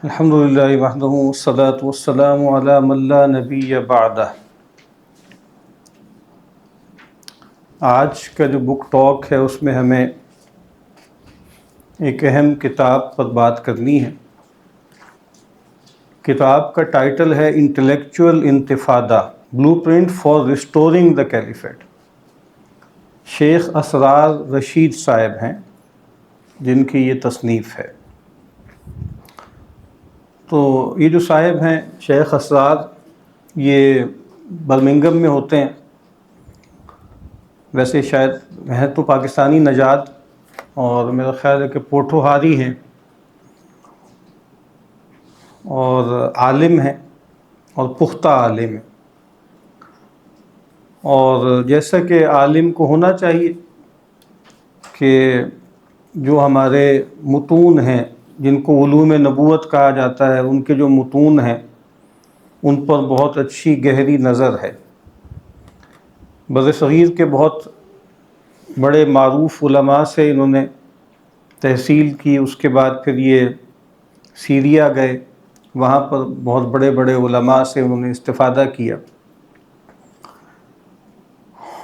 الحمدللہ وحدہ والصلاة والسلام علی من لا نبی بعدہ۔ آج کا جو بک ٹاک ہے اس میں ہمیں ایک اہم کتاب پر بات کرنی ہے۔ کتاب کا ٹائٹل ہے انٹلیکچوئل انتفاضہ، blueprint for restoring the caliphate. Sheikh Israr Rashid صاحب ہیں جن کی یہ تصنیف ہے۔ تو یہ جو صاحب ہیں شیخ اسرار، یہ برمنگھم میں ہوتے ہیں، ویسے شاید ہیں تو پاکستانی نژاد، اور میرا خیال ہے کہ پوٹھوہاری ہیں اور عالم ہیں اور پختہ عالم ہیں، اور جیسا کہ عالم کو ہونا چاہیے کہ جو ہمارے متون ہیں جن کو علوم نبوت کہا جاتا ہے، ان کے جو متون ہیں ان پر بہت اچھی گہری نظر ہے۔ برصغیر کے بہت بڑے معروف علماء سے انہوں نے تحصیل کی، اس کے بعد پھر یہ سیریا گئے، وہاں پر بہت بڑے بڑے علماء سے انہوں نے استفادہ کیا،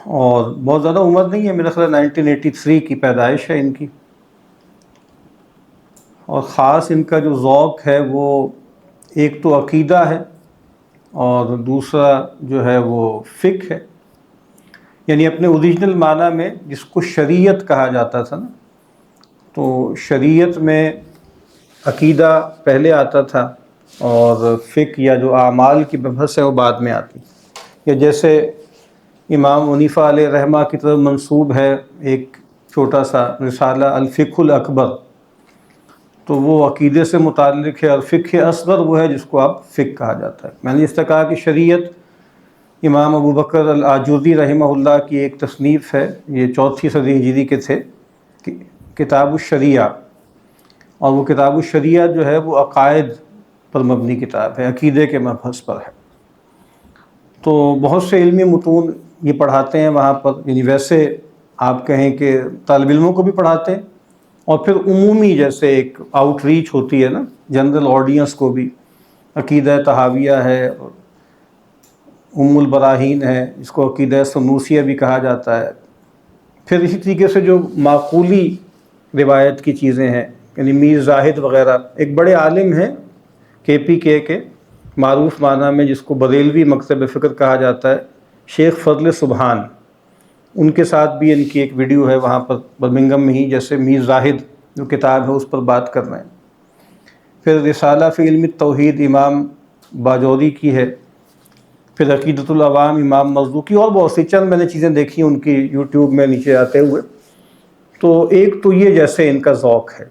اور بہت زیادہ عمر نہیں ہے، میرا خیال 1983 کی پیدائش ہے ان کی، اور خاص ان کا جو ذوق ہے وہ ایک تو عقیدہ ہے اور دوسرا جو ہے وہ فقہ ہے، یعنی اپنے اوریجنل معنی میں جس کو شریعت کہا جاتا تھا نا، تو شریعت میں عقیدہ پہلے آتا تھا اور فقہ یا جو اعمال کی بحث ہے وہ بعد میں آتی، یا جیسے امام حنیفہ علیہ رحمہ کی طرف منسوب ہے ایک چھوٹا سا رسالہ الفقہ الاکبر، تو وہ عقیدے سے متعلق ہے، اور فقہ اصغر وہ ہے جس کو آپ فقہ کہا جاتا ہے۔ میں نے اس طرح کہا کہ شریعت امام ابو بکر الآجوری رحمہ اللہ کی ایک تصنیف ہے، یہ 4 صدی ہجری کے تھے، کتاب الشریعہ، اور وہ کتاب الشریعہ جو ہے وہ عقائد پر مبنی کتاب ہے، عقیدے کے مبحث پر ہے۔ تو بہت سے علمی متون یہ پڑھاتے ہیں وہاں پر، یعنی ویسے آپ کہیں کہ طالب علموں کو بھی پڑھاتے ہیں، اور پھر عمومی جیسے ایک آؤٹ ریچ ہوتی ہے نا، جنرل آڈینس کو بھی، عقیدہ طحاویہ ہے، ام البراہین ہے، جس کو عقیدہ سنوسیہ بھی کہا جاتا ہے، پھر اسی طریقے سے جو معقولی روایت کی چیزیں ہیں، یعنی میر زاہد وغیرہ، ایک بڑے عالم ہیں KPK کے معروف معنی میں جس کو بریلوی مکتب فکر کہا جاتا ہے، شیخ فضل سبحان، ان کے ساتھ بھی ان کی ایک ویڈیو ہے وہاں پر برمنگھم میں ہی، جیسے میر زاہد جو کتاب ہے اس پر بات کر رہے ہیں۔ پھر رسالہ فی علم التوحید امام باجوری کی ہے، پھر عقیدۃ العوام امام مزدوقی، اور بہت سی چند میں نے چیزیں دیکھی ان کی یوٹیوب میں نیچے آتے ہوئے۔ تو ایک تو یہ جیسے ان کا ذوق ہے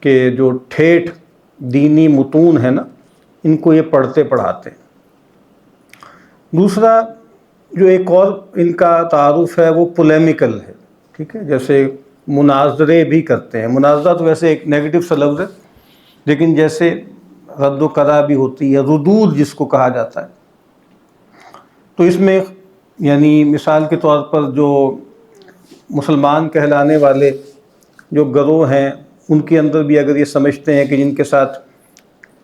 کہ جو ٹھیٹھ دینی متون ہے نا، ان کو یہ پڑھتے پڑھاتے ہیں۔ دوسرا جو ایک اور ان کا تعارف ہے وہ پولیمیکل ہے، ٹھیک ہے، جیسے مناظرے بھی کرتے ہیں۔ مناظرہ تو ویسے ایک نیگیٹو سا لفظ ہے، لیکن جیسے رد و قرا بھی ہوتی ہے، ردود جس کو کہا جاتا ہے، تو اس میں یعنی مثال کے طور پر جو مسلمان کہلانے والے جو گروہ ہیں، ان کے اندر بھی اگر یہ سمجھتے ہیں کہ جن کے ساتھ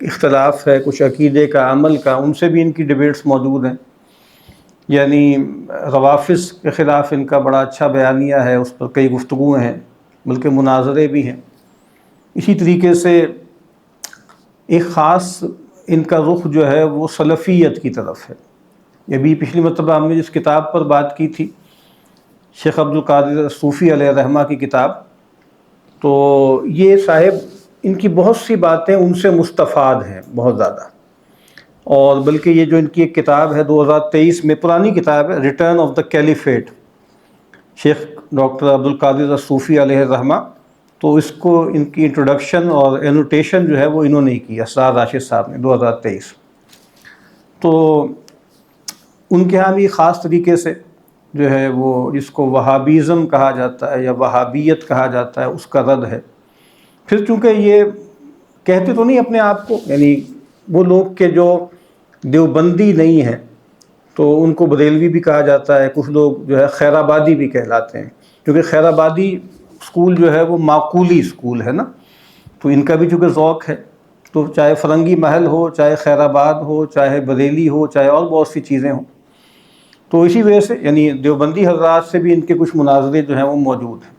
اختلاف ہے کچھ عقیدے کا، عمل کا، ان سے بھی ان کی ڈیبیٹس موجود ہیں، یعنی روافظ کے خلاف ان کا بڑا اچھا بیانیہ ہے، اس پر کئی گفتگویں ہیں، بلکہ مناظرے بھی ہیں۔ اسی طریقے سے ایک خاص ان کا رخ جو ہے وہ سلفیت کی طرف ہے۔ یہ بھی پچھلی مرتبہ ہم نے جس کتاب پر بات کی تھی، شیخ عبد القادر الصوفی علیہ رحمہ کی کتاب، تو یہ صاحب ان کی بہت سی باتیں ان سے مستفاد ہیں بہت زیادہ، اور بلکہ یہ جو ان کی ایک کتاب ہے 2023 میں، پرانی کتاب ہے، return of the caliphate, Sheikh doctor عبد القادر الصوفی علیہ رحمہ، تو اس کو ان کی انٹروڈکشن اور اینوٹیشن جو ہے وہ انہوں نے کی، اسرار راشد صاحب نے، 2023۔ تو ان کے ہاں بھی خاص طریقے سے جو ہے وہ جس کو وہابیزم کہا جاتا ہے یا وہابیت کہا جاتا ہے، اس کا رد ہے۔ پھر چونکہ یہ کہتے تو نہیں اپنے آپ کو، یعنی وہ لوگ کہ جو دیوبندی نہیں ہیں تو ان کو بریلوی بھی کہا جاتا ہے، کچھ لوگ جو ہے خیر آبادی بھی کہلاتے ہیں، کیونکہ خیر آبادی اسکول جو ہے وہ معقولی اسکول ہے نا، تو ان کا بھی چونکہ ذوق ہے تو چاہے فرنگی محل ہو، چاہے خیر آباد ہو، چاہے بریلی ہو، چاہے اور بہت سی چیزیں ہوں. تو اسی وجہ سے یعنی دیوبندی حضرات سے بھی ان کے کچھ مناظرے جو ہیں وہ موجود ہیں.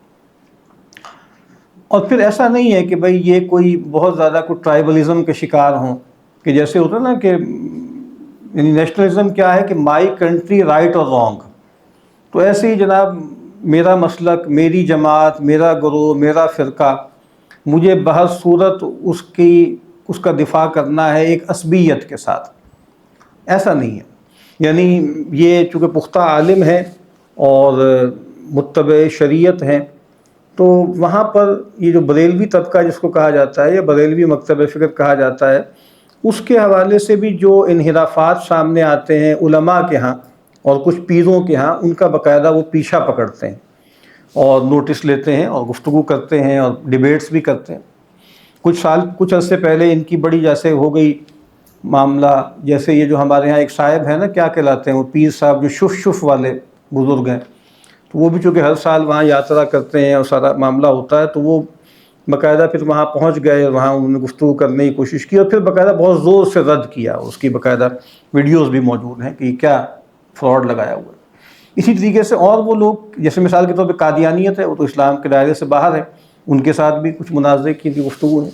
اور پھر ایسا نہیں ہے کہ بھئی یہ کوئی بہت زیادہ کوئی ٹرائبلزم کے شکار ہوں، کہ جیسے ہوتا ہے نا کہ یعنی نیشنلزم کیا ہے کہ مائی کنٹری رائٹ اور رانگ. تو ایسے ہی جناب میرا مسلک، میری جماعت، میرا گروہ، میرا فرقہ، مجھے بہر صورت اس کا دفاع کرنا ہے ایک عصبیت کے ساتھ. ایسا نہیں ہے. یعنی یہ چونکہ پختہ عالم ہے اور متبع شریعت ہیں، تو وہاں پر یہ جو بریلوی طبقہ جس کو کہا جاتا ہے یا بریلوی مکتب فکر کہا جاتا ہے، اس کے حوالے سے بھی جو انحرافات سامنے آتے ہیں علماء کے ہاں اور کچھ پیروں کے ہاں، ان کا باقاعدہ وہ پیچھا پکڑتے ہیں اور نوٹس لیتے ہیں اور گفتگو کرتے ہیں اور ڈیبیٹس بھی کرتے ہیں. کچھ عرصے پہلے ان کی بڑی جیسے ہو گئی معاملہ، جیسے یہ جو ہمارے ہاں ایک صاحب ہیں نا، کیا کہلاتے ہیں وہ پیر صاحب جو شف والے بزرگ ہیں، تو وہ بھی چونکہ ہر سال وہاں یاترا کرتے ہیں اور سارا معاملہ ہوتا ہے، تو وہ باقاعدہ پھر وہاں پہنچ گئے اور وہاں انہوں نے گفتگو کرنے کی کوشش کی اور پھر باقاعدہ بہت زور سے رد کیا. اس کی باقاعدہ ویڈیوز بھی موجود ہیں کہ یہ کیا فراڈ لگایا ہوا ہے. اسی طریقے سے اور وہ لوگ جیسے مثال کے طور پہ قادیانیت ہے، وہ تو اسلام کے دائرے سے باہر ہے، ان کے ساتھ بھی کچھ مناظرے کی گفتگو ہے.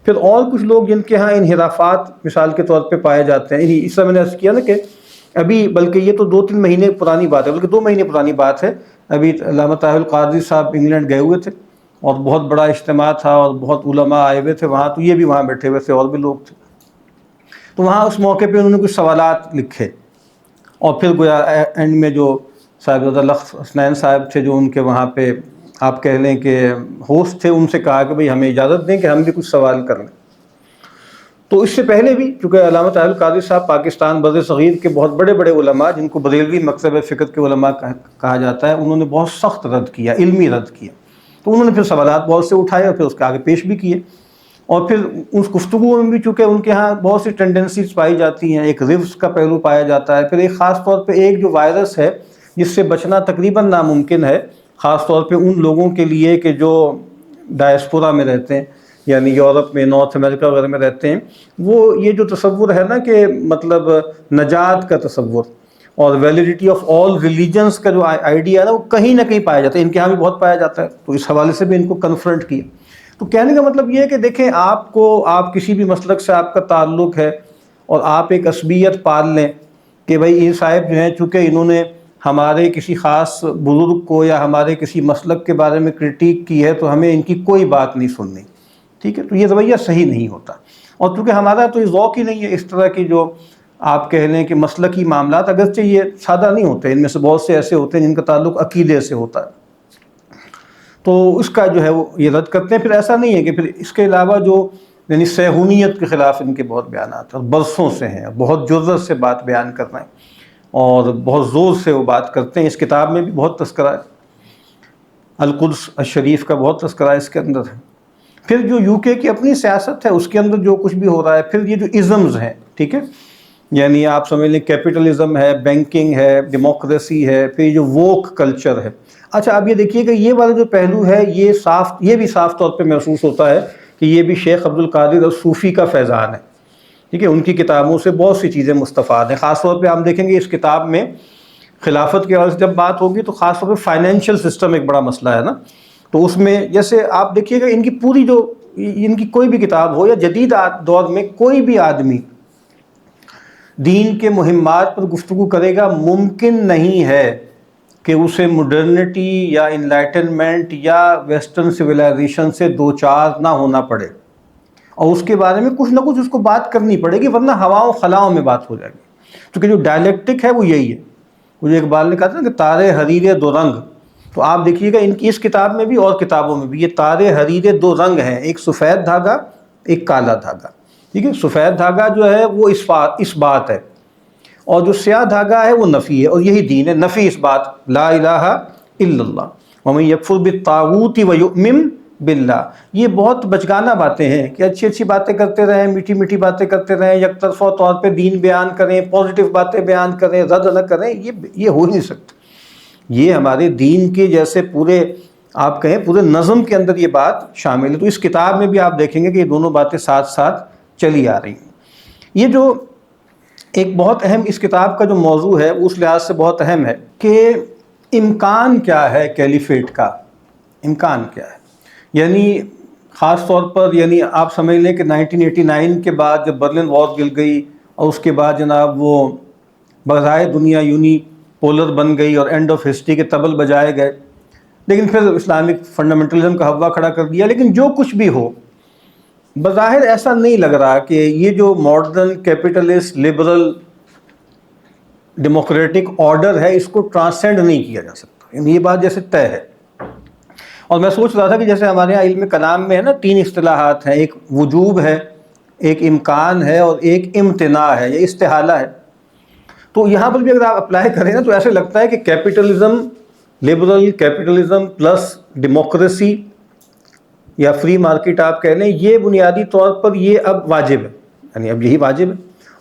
پھر اور کچھ لوگ جن کے ہاں انحرافات مثال کے طور پہ پائے جاتے ہیں، اس طرح میں نے عرض کیا نا کہ ابھی بلکہ یہ تو 2-3 مہینے پرانی بات ہے، بلکہ 2 مہینے پرانی بات ہے. ابھی علامہ طاہر القادری صاحب انگلینڈ گئے ہوئے تھے اور بہت بڑا اجتماع تھا اور بہت علماء آئے ہوئے تھے وہاں، تو یہ بھی وہاں بیٹھے ہوئے تھے اور بھی لوگ تھے. تو وہاں اس موقع پہ انہوں نے کچھ سوالات لکھے اور پھر گویا اینڈ میں جو صاحبزادہ لخت حسنین صاحب تھے جو ان کے وہاں پہ آپ کہہ لیں کہ ہوسٹ تھے، ان سے کہا کہ بھئی ہمیں اجازت دیں کہ ہم بھی کچھ سوال کر لیں. تو اس سے پہلے بھی چونکہ علامہ طاہر القادری صاحب پاکستان بر صغیر کے بہت بڑے بڑے علماء جن کو بریلوی مکتب فکر کے علماء کہا جاتا ہے، انہوں نے بہت سخت رد کیا، علمی رد کیا. تو انہوں نے پھر سوالات بہت سے اٹھائے اور پھر اس کے آگے پیش بھی کیے. اور پھر اس گفتگو میں بھی چونکہ ان کے ہاں بہت سی ٹینڈنسیز پائی جاتی ہیں، ایک رفظ کا پہلو پایا جاتا ہے، پھر ایک خاص طور پہ ایک جو وائرس ہے جس سے بچنا تقریباً ناممکن ہے، خاص طور پہ ان لوگوں کے لیے کہ جو ڈائسپورا میں رہتے ہیں، یعنی یورپ میں، نارتھ امریکہ وغیرہ میں رہتے ہیں. وہ یہ جو تصور ہے نا کہ مطلب نجات کا تصور اور ویلیڈیٹی آف آل ریلیجنس کا جو آئیڈیا ہے نا، وہ کہیں نہ کہیں پایا جاتا ہے، ان کے یہاں بھی بہت پایا جاتا ہے. تو اس حوالے سے بھی ان کو کنفرنٹ کیا. تو کہنے کا مطلب یہ ہے کہ دیکھیں آپ کسی بھی مسلک سے آپ کا تعلق ہے اور آپ ایک عصبیت پال لیں کہ بھئی یہ صاحب جو ہیں چونکہ انہوں نے ہمارے کسی خاص بزرگ کو یا ہمارے کسی مسلک کے بارے میں کرٹیک کی ہے تو ہمیں ان کی کوئی بات نہیں سننی. ٹھیک ہے، تو یہ رویہ صحیح نہیں ہوتا. اور چونکہ ہمارا تو یہ ذوق ہی نہیں ہے اس طرح کی جو آپ کہہ لیں کہ مسلکی معاملات، اگرچہ یہ سادہ نہیں ہوتے، ان میں سے بہت سے ایسے ہوتے ہیں جن کا تعلق عقیدے سے ہوتا ہے، تو اس کا جو ہے وہ یہ رد کرتے ہیں. پھر ایسا نہیں ہے کہ پھر اس کے علاوہ جو یعنی صہیونیت کے خلاف ان کے بہت بیانات اور برسوں سے ہیں، بہت جرأت سے بات بیان کر رہے ہیں اور بہت زور سے وہ بات کرتے ہیں. اس کتاب میں بھی بہت تذکرہ ہے، القدس الشریف کا بہت تذکرہ اس کے اندر ہے. پھر جو یو کے کی اپنی سیاست ہے اس کے اندر جو کچھ بھی ہو رہا ہے، پھر یہ جو ازمز ہیں، ٹھیک ہے، یعنی آپ سمجھ لیں کیپٹلزم ہے، بینکنگ ہے، ڈیموکریسی ہے، پھر جو ووک کلچر ہے. اچھا اب یہ دیکھیے کہ یہ والا جو پہلو ہے یہ بھی صاف طور پہ محسوس ہوتا ہے کہ یہ بھی شیخ عبد القادر الصوفی کا فیضان ہے. ٹھیک ہے، ان کی کتابوں سے بہت سی چیزیں مستفاد ہیں. خاص طور پہ ہم دیکھیں گے اس کتاب میں خلافت کے حوالے سے جب بات ہوگی تو خاص طور پہ فائنینشیل سسٹم ایک بڑا مسئلہ ہے نا. تو اس میں جیسے آپ دیکھیے گا ان کی کوئی بھی کتاب ہو یا جدید دور میں کوئی بھی آدمی دین کے مہمات پر گفتگو کرے گا، ممکن نہیں ہے کہ اسے مڈرنٹی یا انلائٹنمنٹ یا ویسٹرن سویلائزیشن سے دوچار نہ ہونا پڑے اور اس کے بارے میں کچھ نہ کچھ اس کو بات کرنی پڑے گی، ورنہ ہواؤں خلاؤں میں بات ہو جائے گی. کیونکہ جو ڈائلیکٹک ہے وہ یہی ہے. مجھے اقبال نے کہا تھا نا کہ تارے حریر دو رنگ، تو آپ دیکھیے گا ان کی اس کتاب میں بھی اور کتابوں میں بھی یہ تارے حریر دو رنگ ہیں، ایک سفید دھاگا، ایک کالا دھاگا. ٹھیک ہے، سفید دھاگا جو ہے وہ اس بات ہے اور جو سیاہ دھاگا ہے وہ نفی ہے، اور یہی دین ہے، نفی اس بات، لا الہ الا اللہ ومن یکفر بالطاغوت ویؤمن باللہ. یہ بہت بچگانہ باتیں ہیں کہ اچھی اچھی باتیں کرتے رہیں، میٹھی میٹھی باتیں کرتے رہیں، یک طرفہ طور پہ دین بیان کریں، پازیٹیو باتیں بیان کریں، رد نہ کریں، یہ ہو نہیں سکتا. یہ ہمارے دین کے جیسے پورے نظم کے اندر یہ بات شامل ہے. تو اس کتاب میں بھی آپ دیکھیں گے کہ یہ دونوں باتیں ساتھ ساتھ چلی آ رہی ہیں. یہ جو ایک بہت اہم اس کتاب کا جو موضوع ہے اس لحاظ سے بہت اہم ہے کہ امکان کیا ہے کیلیفیٹ کا، امکان کیا ہے. یعنی خاص طور پر یعنی آپ سمجھ لیں کہ 1989 کے بعد جب برلن وال گر گئی اور اس کے بعد جناب وہ بظاہر دنیا یونی پولر بن گئی اور اینڈ آف ہسٹری کے طبل بجائے گئے، لیکن پھر اسلامک فنڈامنٹلزم کا ہوا کھڑا کر دیا. لیکن جو کچھ بھی ہو، بظاہر ایسا نہیں لگ رہا کہ یہ جو modern capitalist liberal democratic order ہے اس کو ٹرانسینڈ نہیں کیا جا سکتا. یہ بات جیسے طے ہے. اور میں سوچ رہا تھا کہ جیسے ہمارے یہاں علم کلام میں ہے نا 3 اصطلاحات ہیں، ایک وجوب ہے، ایک امکان ہے اور ایک امتناع ہے یا استحالہ ہے. تو یہاں پر بھی اگر آپ اپلائی کریں نا تو ایسے لگتا ہے کہ capitalism, liberal capitalism plus democracy یا فری مارکیٹ آپ کہہ لیں، یہ بنیادی طور پر یہ اب واجب ہے، یعنی اب یہی واجب ہے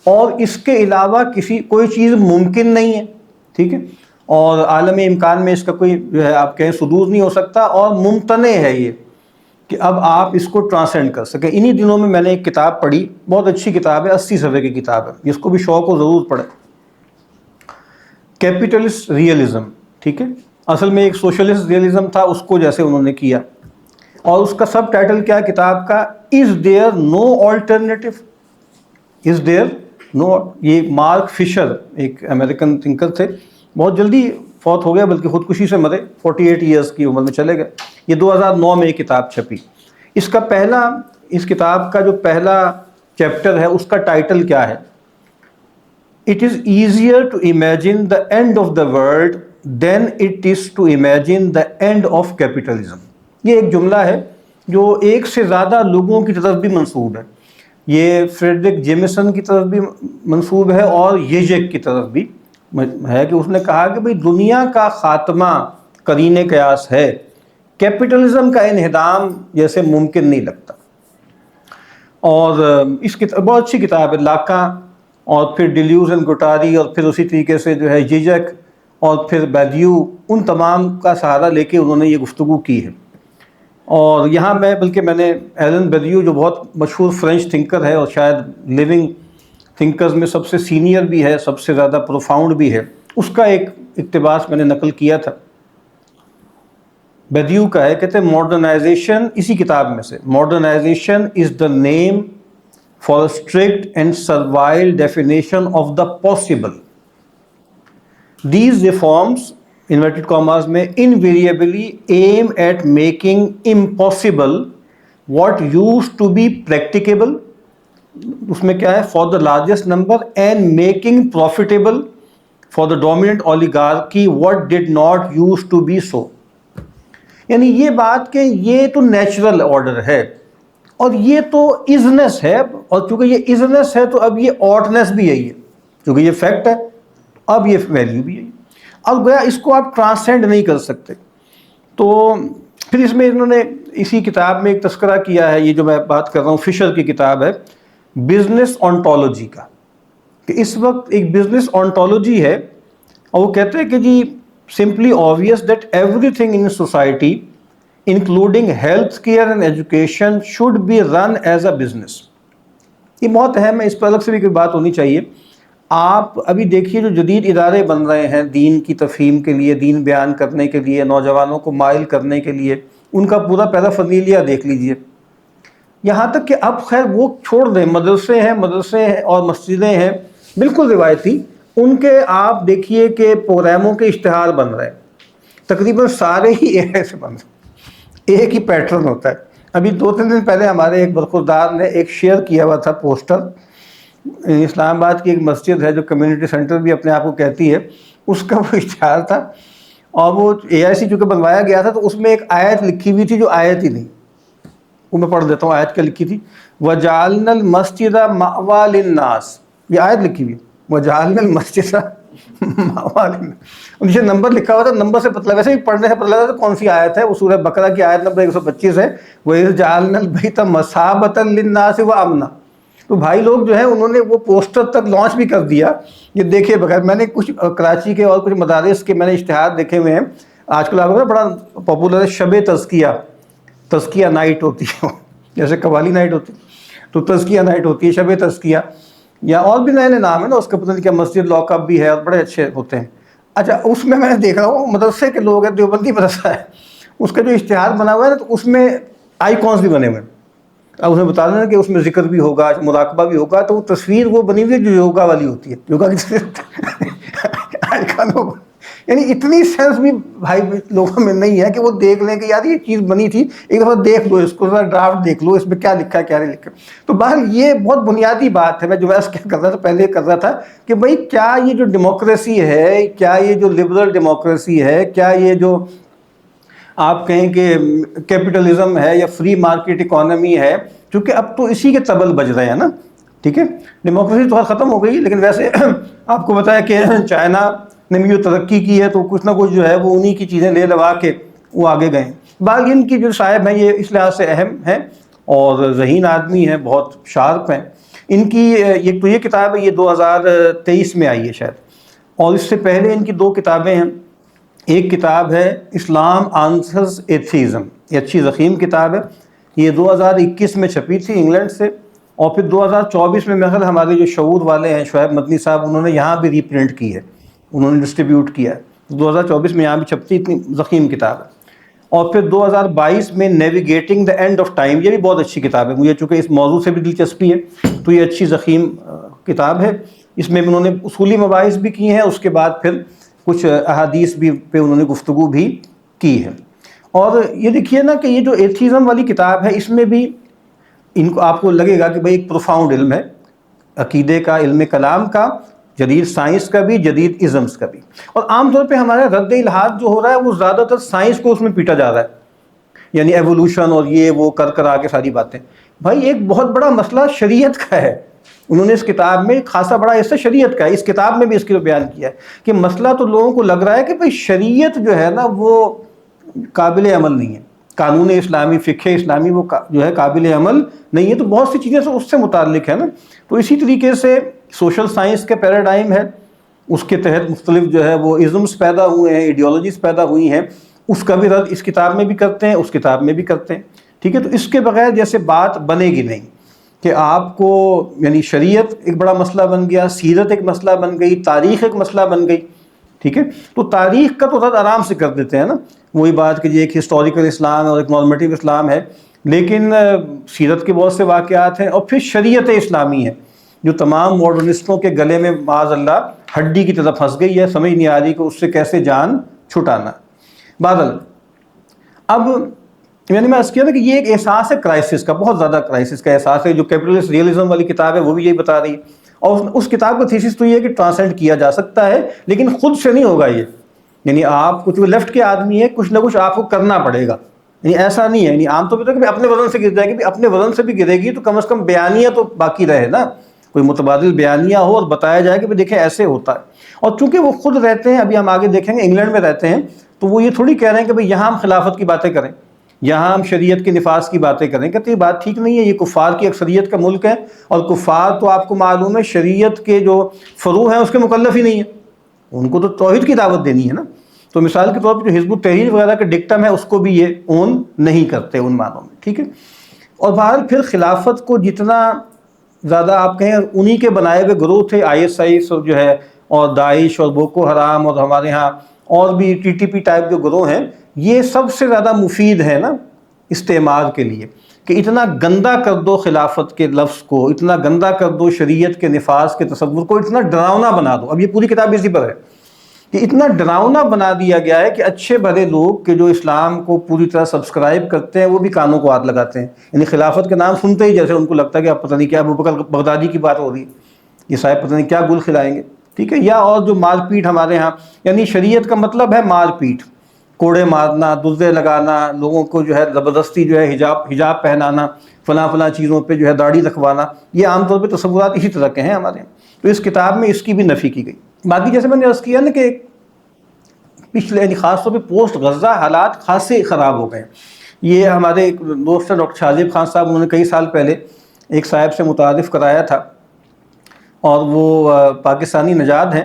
اور اس کے علاوہ کوئی چیز ممکن نہیں ہے. ٹھیک ہے، اور عالم امکان میں اس کا کوئی جو ہے آپ کہیں صدور نہیں ہو سکتا، اور ممتنع ہے یہ کہ اب آپ اس کو ٹرانسینڈ کر سکیں. انہی دنوں میں نے ایک کتاب پڑھی، بہت اچھی کتاب ہے، 80 صفحے کی کتاب ہے، جس کو بھی شوق ہو ضرور پڑھیں. Capitalist realism. ٹھیک ہے، اصل میں ایک سوشلسٹ ریئلزم تھا، اس کو جیسے انہوں نے کیا. اور اس کا سب ٹائٹل کیا ہے کتاب کا؟ Is there no alternative. Is there no. یہ مارک فشر ایک امریکن تھنکر تھے، بہت جلدی فوت ہو گیا، بلکہ خودکشی سے مرے، 48 ایئرس کی عمر میں چلے گئے. یہ 2009 میں یہ کتاب چھپی. اس کتاب کا جو پہلا چیپٹر ہے اس کا ٹائٹل کیا ہے؟ It is easier to imagine the end of the world than it is to imagine the end of capitalism. یہ ایک جملہ ہے جو ایک سے زیادہ لوگوں کی طرف بھی منسوب ہے. یہ فریڈرک جیمیسن کی طرف بھی منسوب ہے اور یجک کی طرف بھی ہے کہ اس نے کہا کہ بھئی دنیا کا خاتمہ قرین قیاس ہے، کیپٹلزم کا انہدام جیسے ممکن نہیں لگتا. اور اس کتاب بہت اچھی کتاب ہے. لاکا اور پھر ڈیلیوز اینڈ گوٹاری اور پھر اسی طریقے سے جو ہے جیجک اور پھر بیدیو، ان تمام کا سہارا لے کے انہوں نے یہ گفتگو کی ہے. اور یہاں بلکہ میں نے ایلن بیدیو جو بہت مشہور فرینچ تھنکر ہے اور شاید لیونگ تھنکرز میں سب سے سینئر بھی ہے، سب سے زیادہ پروفاؤنڈ بھی ہے، اس کا ایک اقتباس میں نے نقل کیا تھا. بیدیو کا ہے، کہتے ہیں ماڈرنائزیشن، اسی کتاب میں سے، modernisation is the name for a strict and servile definition of the possible. These reforms, inverted commas میں, invariably aim at making impossible what used to be practicable. اس میں کیا ہے؟ For the largest number, and making profitable for the dominant oligarchy what did not used to be so. یعنی یہ بات کہ یہ تو نیچرل آرڈر ہے اور یہ تو ازنس ہے، اور چونکہ یہ ازنس ہے تو اب یہ آٹنس بھی یہی ہے، چونکہ یہ فیکٹ ہے اب یہ ویلیو بھی یہی. اب گویا اس کو آپ ٹرانسینڈ نہیں کر سکتے. تو پھر اس میں انہوں نے اسی کتاب میں ایک تذکرہ کیا ہے، یہ جو میں بات کر رہا ہوں فشر کی کتاب ہے، بزنس آنٹولوجی کا، کہ اس وقت ایک بزنس آنٹولوجی ہے، اور وہ کہتے ہیں کہ جی simply obvious that everything in society including health care and education should be run as a business. یہ بہت اہم ہے، اس پر الگ سے بھی کوئی بات ہونی چاہیے. آپ ابھی دیکھیے جو جدید ادارے بن رہے ہیں دین کی تفہیم کے لیے، دین بیان کرنے کے لیے، نوجوانوں کو مائل کرنے کے لیے، ان کا پورا پیرافرنیلیا دیکھ لیجئے. یہاں تک کہ اب خیر وہ چھوڑ دیں، مدرسے ہیں اور مسجدیں ہیں بالکل روایتی، ان کے آپ دیکھیے کہ پروگراموں کے اشتہار بن رہے ہیں، تقریباً سارے ہی ایسے بن رہے ہیں، ایک ہی پیٹرن ہوتا ہے. ابھی 2-3 دن پہلے ہمارے ایک برخوردار نے ایک شیئر کیا ہوا تھا پوسٹر، اسلام آباد کی ایک مسجد ہے جو کمیونٹی سینٹر بھی اپنے آپ کو کہتی ہے، اس کا وہ اشتہار تھا، اور وہ AIC چونکہ بنوایا گیا تھا تو اس میں ایک آیت لکھی ہوئی تھی جو آیت ہی نہیں. وہ میں پڑھ دیتا ہوں آیت کیا لکھی تھی. وَجَعَلْنَا الْمَسْجِدَ مَأْوَىٰ لِلنَّاسِ، یہ آیت لکھی ہوئی، وَجَعَلْنَا الْمَسْجِدَ مَأْوَىٰ لِلنَّاسِ. نیچے نمبر لکھا ہوا تھا، نمبر سے پتہ ویسے بھی پڑھنے سے پتہ لگا تھا کون سی آیت ہے. وہ سورہ بقرہ کی آیت نمبر 125 ہے، وَإِذْ جَعَلْنَا الْبَيْتَ مَثَابَةً لِلنَّاسِ وَأَمْنًا. تو بھائی لوگ جو ہیں انہوں نے وہ پوسٹر تک لانچ بھی کر دیا. یہ دیکھے بغیر میں نے کچھ کراچی کے اور کچھ مدارس کے میں نے اشتہار دیکھے ہوئے ہیں. آج کل آپ کو بڑا پاپولر ہے شب تزکیہ نائٹ ہوتی ہے جیسے قوالی نائٹ ہوتی ہے. تو تزکیہ نائٹ ہوتی ہے، شب تزکیہ، یا اور بھی نئے نئے نام ہیں نا اس کا، پتہ نہیں کیا مسجد لاک اپ بھی ہے، اور بڑے اچھے ہوتے ہیں۔ اچھا اس میں نے دیکھ رہا ہوں مدرسے کے لوگ ہیں، دیوبندی مدرسہ ہے، اس کا جو اشتہار بنا ہوا ہے نا تو اس میں آئیکونس بھی بنے ہوئے ہیں۔ اب اسے بتا دینا کہ اس میں ذکر بھی ہوگا، مراقبہ بھی ہوگا، تو وہ تصویر وہ بنی ہوئی ہے جو یوگا والی ہوتی ہے، یوگا کی تصویر آئیکن ہوگا۔ یعنی اتنی سینس بھی بھائی لوگوں میں نہیں ہے کہ وہ دیکھ لیں کہ یار یہ چیز بنی تھی، ایک دفعہ دیکھ لو اس کو، ذرا ڈرافٹ دیکھ لو اس میں کیا لکھا ہے کیا نہیں لکھا۔ تو بہرحال یہ بہت بنیادی بات ہے، میں جو بحث کیا کر رہا تھا پہلے کر رہا تھا کہ بھائی کیا یہ جو ڈیموکریسی ہے، کیا یہ جو لبرل ڈیموکریسی ہے، کیا یہ جو آپ کہیں کہ کیپٹلزم ہے یا فری مارکیٹ اکانومی ہے، کیونکہ اب تو اسی کے طبل بج رہے ہیں نا، ٹھیک ہے، ڈیموکریسی تو ختم ہو گئی، لیکن ویسے آپ کو بتایا کہ چائنا نے بھی جو ترقی کی ہے تو کچھ نہ کچھ جو ہے وہ انہی کی چیزیں لے لوا کے وہ آگے گئے ہیں۔ باقی ان کی جو صاحب ہیں یہ اس لحاظ سے اہم ہیں اور ذہین آدمی ہیں، بہت شارپ ہیں۔ ان کی ایک تو یہ کتاب ہے، یہ 2023 میں آئی ہے شاید، اور اس سے پہلے ان کی 2 کتابیں ہیں۔ ایک کتاب ہے اسلام آنسرز ایتھیزم، یہ اچھی ضخیم کتاب ہے، یہ 2021 میں چھپی تھی انگلینڈ سے، اور پھر 2024 میں مثلا ہمارے جو شعور والے ہیں شعیب مدنی صاحب، انہوں نے یہاں بھی ری پرنٹ کی ہے، انہوں نے ڈسٹریبیوٹ کیا ہے، 2024 میں یہاں بھی چھپتی، اتنی ضخیم کتاب ہے۔ اور پھر 2022 میں navigating the and of time, یہ بھی بہت اچھی کتاب ہے، مجھے چونکہ اس موضوع سے بھی دلچسپی ہے تو یہ اچھی ضخیم کتاب ہے۔ اس میں انہوں نے اصولی مباحث بھی کیے ہیں، اس کے بعد پھر کچھ احادیث بھی پہ انہوں نے گفتگو بھی کی ہے۔ اور یہ دیکھیے نا کہ یہ جو ایتھیزم والی کتاب ہے، اس میں بھی ان کو آپ کو لگے گا کہ بھئی ایک پروفاؤنڈ علم ہے، عقیدے کا، علم کلام کا، جدید سائنس کا بھی، جدید ازمز کا بھی، اور عام طور پہ ہمارا رد الحاد جو ہو رہا ہے وہ زیادہ تر سائنس کو اس میں پیٹا جا رہا ہے، یعنی ایوولوشن اور یہ وہ کر آ کے ساری باتیں۔ بھائی ایک بہت بڑا مسئلہ شریعت کا ہے، انہوں نے اس کتاب میں خاصا بڑا حصہ شریعت کا ہے، اس کتاب میں بھی اس کو بیان کیا ہے کہ مسئلہ تو لوگوں کو لگ رہا ہے کہ بھئی شریعت جو ہے نا وہ قابل عمل نہیں ہے، قانون اسلامی، فقہ اسلامی وہ جو ہے قابل عمل نہیں ہے، تو بہت سی چیزیں اس سے متعلق ہے نا۔ تو اسی طریقے سے سوشل سائنس کے پیراڈائم ہے، اس کے تحت مختلف جو ہے وہ ازمز پیدا ہوئے ہیں، ایڈیالوجیز پیدا ہوئی ہیں، اس کا بھی رد اس کتاب میں بھی کرتے ہیں، اس کتاب میں بھی کرتے ہیں، ٹھیک ہے۔ تو اس کے بغیر جیسے بات بنے گی نہیں کہ آپ کو یعنی شریعت ایک بڑا مسئلہ بن گیا، سیرت ایک مسئلہ بن گئی، تاریخ ایک مسئلہ بن گئی، ٹھیک ہے۔ تو تاریخ کا تو رد آرام سے کر دیتے ہیں نا، وہی بات کہ یہ ایک ہسٹوریکل اسلام اور ایک نارمیٹیو اسلام ہے، لیکن سیرت کے بہت سے واقعات ہیں، اور پھر شریعت اسلامی ہے جو تمام ماڈرنسٹوں کے گلے میں معاذ اللہ ہڈی کی طرح پھنس گئی ہے، سمجھ نہیں آ رہی کہ اس سے کیسے جان چھٹانا۔ بادل اب یعنی میں اس کیا نا کہ یہ ایک احساس ہے کرائسس کا، بہت زیادہ کرائسس کا احساس ہے، جو کیپٹلسٹ ریئلزم والی کتاب ہے وہ بھی یہی بتا رہی ہے، اور اس کتاب کا تھیسس تو یہ ہے کہ ٹرانسینڈ کیا جا سکتا ہے لیکن خود سے نہیں ہوگا یہ، یعنی آپ کچھ لیفٹ کے آدمی ہے، کچھ نہ کچھ آپ کو کرنا پڑے گا، یعنی ایسا نہیں ہے، یعنی عام طور پہ کہ اپنے وزن سے گر جائے گی، اپنے وزن سے بھی گرے گی تو کم از کم بیانیہ تو باقی رہے نا، کوئی متبادل بیانیہ ہو اور بتایا جائے کہ دیکھیں ایسے ہوتا ہے۔ اور چونکہ وہ خود رہتے ہیں، ابھی ہم آگے دیکھیں گے انگلینڈ میں رہتے ہیں، تو وہ یہ تھوڑی کہہ رہے ہیں کہ بھئی یہاں ہم خلافت کی باتیں کریں، یہاں ہم شریعت کے نفاذ کی باتیں کریں، کہتے ہیں یہ بات ٹھیک نہیں ہے، یہ کفار کی اکثریت کا ملک ہے، اور کفار تو آپ کو معلوم ہے شریعت کے جو فروع ہیں اس کے مکلف ہی نہیں ہیں، ان کو تو توحید کی دعوت دینی ہے نا۔ تو مثال کے طور پر جو حزب التحریر وغیرہ کا ڈکٹم ہے اس کو بھی یہ اون نہیں کرتے ان معنوں میں، ٹھیک ہے۔ اور بہرحال پھر خلافت کو جتنا زیادہ آپ کہیں انہی کے بنائے ہوئے گروہ تھے، ISI جو ہے اور داعش اور بوکو حرام اور ہمارے ہاں اور بھی TTP ٹائپ جو گروہ ہیں، یہ سب سے زیادہ مفید ہے نا استعمار کے لیے، کہ اتنا گندا کر دو خلافت کے لفظ کو، اتنا گندا کر دو شریعت کے نفاذ کے تصور کو، اتنا ڈراؤنا بنا دو۔ اب یہ پوری کتاب اسی پر ہے کہ اتنا ڈراؤنا بنا دیا گیا ہے کہ اچھے بھلے لوگ کہ جو اسلام کو پوری طرح سبسکرائب کرتے ہیں وہ بھی کانوں کو ہاتھ لگاتے ہیں، یعنی خلافت کے نام سنتے ہی جیسے ان کو لگتا ہے کہ اب پتہ نہیں کیا ابوبکر بغدادی کی بات ہو رہی ہے، یہ صاحب پتہ نہیں کیا گل کھلائیں گے، ٹھیک ہے۔ یا اور جو مار پیٹ ہمارے ہاں، یعنی شریعت کا مطلب ہے مار پیٹ، کوڑے مارنا، دزے لگانا، لوگوں کو جو ہے زبردستی جو ہے حجاب پہنانا، فلاں چیزوں پہ جو ہے داڑھی رکھوانا، یہ عام طور پہ تصورات اسی طرح کے ہیں ہمارے یہاں۔ تو اس کتاب میں اس کی بھی نفی کی گئی۔ باقی جیسے میں نے عرض کیا نا کہ پچھلے یعنی خاص طور پہ پوسٹ غزہ حالات خاصے خراب ہو گئے۔ یہ ہمارے ایک دوست ہیں ڈاکٹر شاہ زیب خان صاحب، انہوں نے کئی سال پہلے ایک صاحب سے متعارف کرایا تھا، اور وہ پاکستانی نژاد ہیں،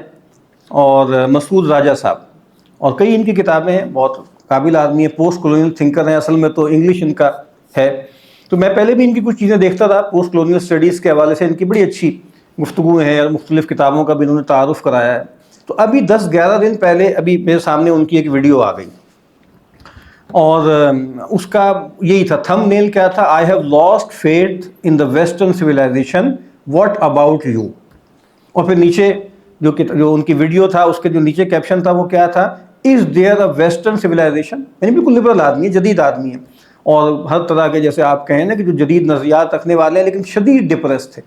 اور مسعود راجہ صاحب، اور کئی ان کی کتابیں ہیں، بہت قابل آدمی ہے، پوسٹ کولونیل تھنکر ہیں، اصل میں تو انگلش ان کا ہے، تو میں پہلے بھی ان کی کچھ چیزیں دیکھتا تھا پوسٹ کلونیل اسٹڈیز کے حوالے سے، ان کی بڑی اچھی گفتگو ہیں اور مختلف کتابوں کا بھی انہوں نے تعارف کرایا ہے. تو ابھی 10-11 دن پہلے ابھی میرے سامنے ان کی ایک ویڈیو آ گئی، اور اس کا یہی تھا، تھم نیل کیا تھا، I have lost faith in the western civilisation, what about you. اور پھر نیچے جو ان کی ویڈیو تھا اس کے جو نیچے کیپشن تھا وہ کیا تھا، is there a western civilisation. یعنی بالکل لبرل آدمی ہے، جدید آدمی ہے، اور ہر طرح کے جیسے آپ کہیں نا کہ جو جدید نظریات رکھنے والے ہیں لیکن شدید ڈپریس تھے.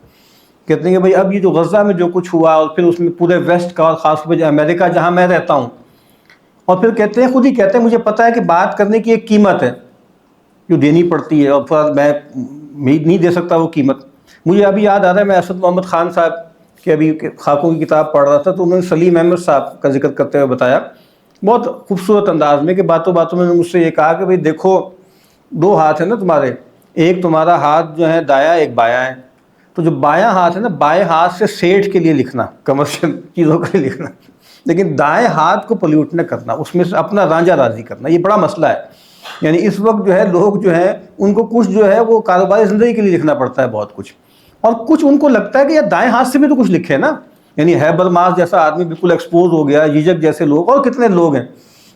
کہتے ہیں کہ بھائی اب یہ جو غزہ میں جو کچھ ہوا اور پھر اس میں پورے ویسٹ کا اور خاص طور پہ امریکہ جہاں میں رہتا ہوں، اور پھر کہتے ہیں خود ہی کہتے ہیں مجھے پتہ ہے کہ بات کرنے کی ایک قیمت ہے جو دینی پڑتی ہے، اور پھر میں نہیں دے سکتا وہ قیمت. مجھے ابھی یاد آ رہا ہے، میں اسد محمد خان صاحب کہ ابھی خاکوں کی کتاب پڑھ رہا تھا تو انہوں نے سلیم احمد صاحب کا ذکر کرتے ہوئے بتایا بہت خوبصورت انداز میں کہ باتوں باتوں میں مجھ سے یہ کہا کہ بھئی دیکھو 2 ہاتھ ہیں نا تمہارے، ایک تمہارا ہاتھ جو ہے دایاں، ایک بایاں ہے. تو جو بایاں ہاتھ ہے نا، بائیں ہاتھ سے سیٹھ کے لیے لکھنا، کمرشل چیزوں کے لیے لکھنا، لیکن دائیں ہاتھ کو پلیوٹ نہ کرنا، اس میں سے اپنا رانجھا راضی کرنا. یہ بڑا مسئلہ ہے. یعنی اس وقت جو ہے لوگ جو ہے ان کو کچھ جو ہے وہ کاروباری زندگی کے لیے لکھنا پڑتا ہے بہت کچھ، اور کچھ ان کو لگتا ہے کہ یار دائیں ہاتھ سے بھی تو کچھ لکھے نا. یعنی ہیبر ماس جیسا آدمی بالکل ایکسپوز ہو گیا، یجک جیسے لوگ، اور کتنے لوگ ہیں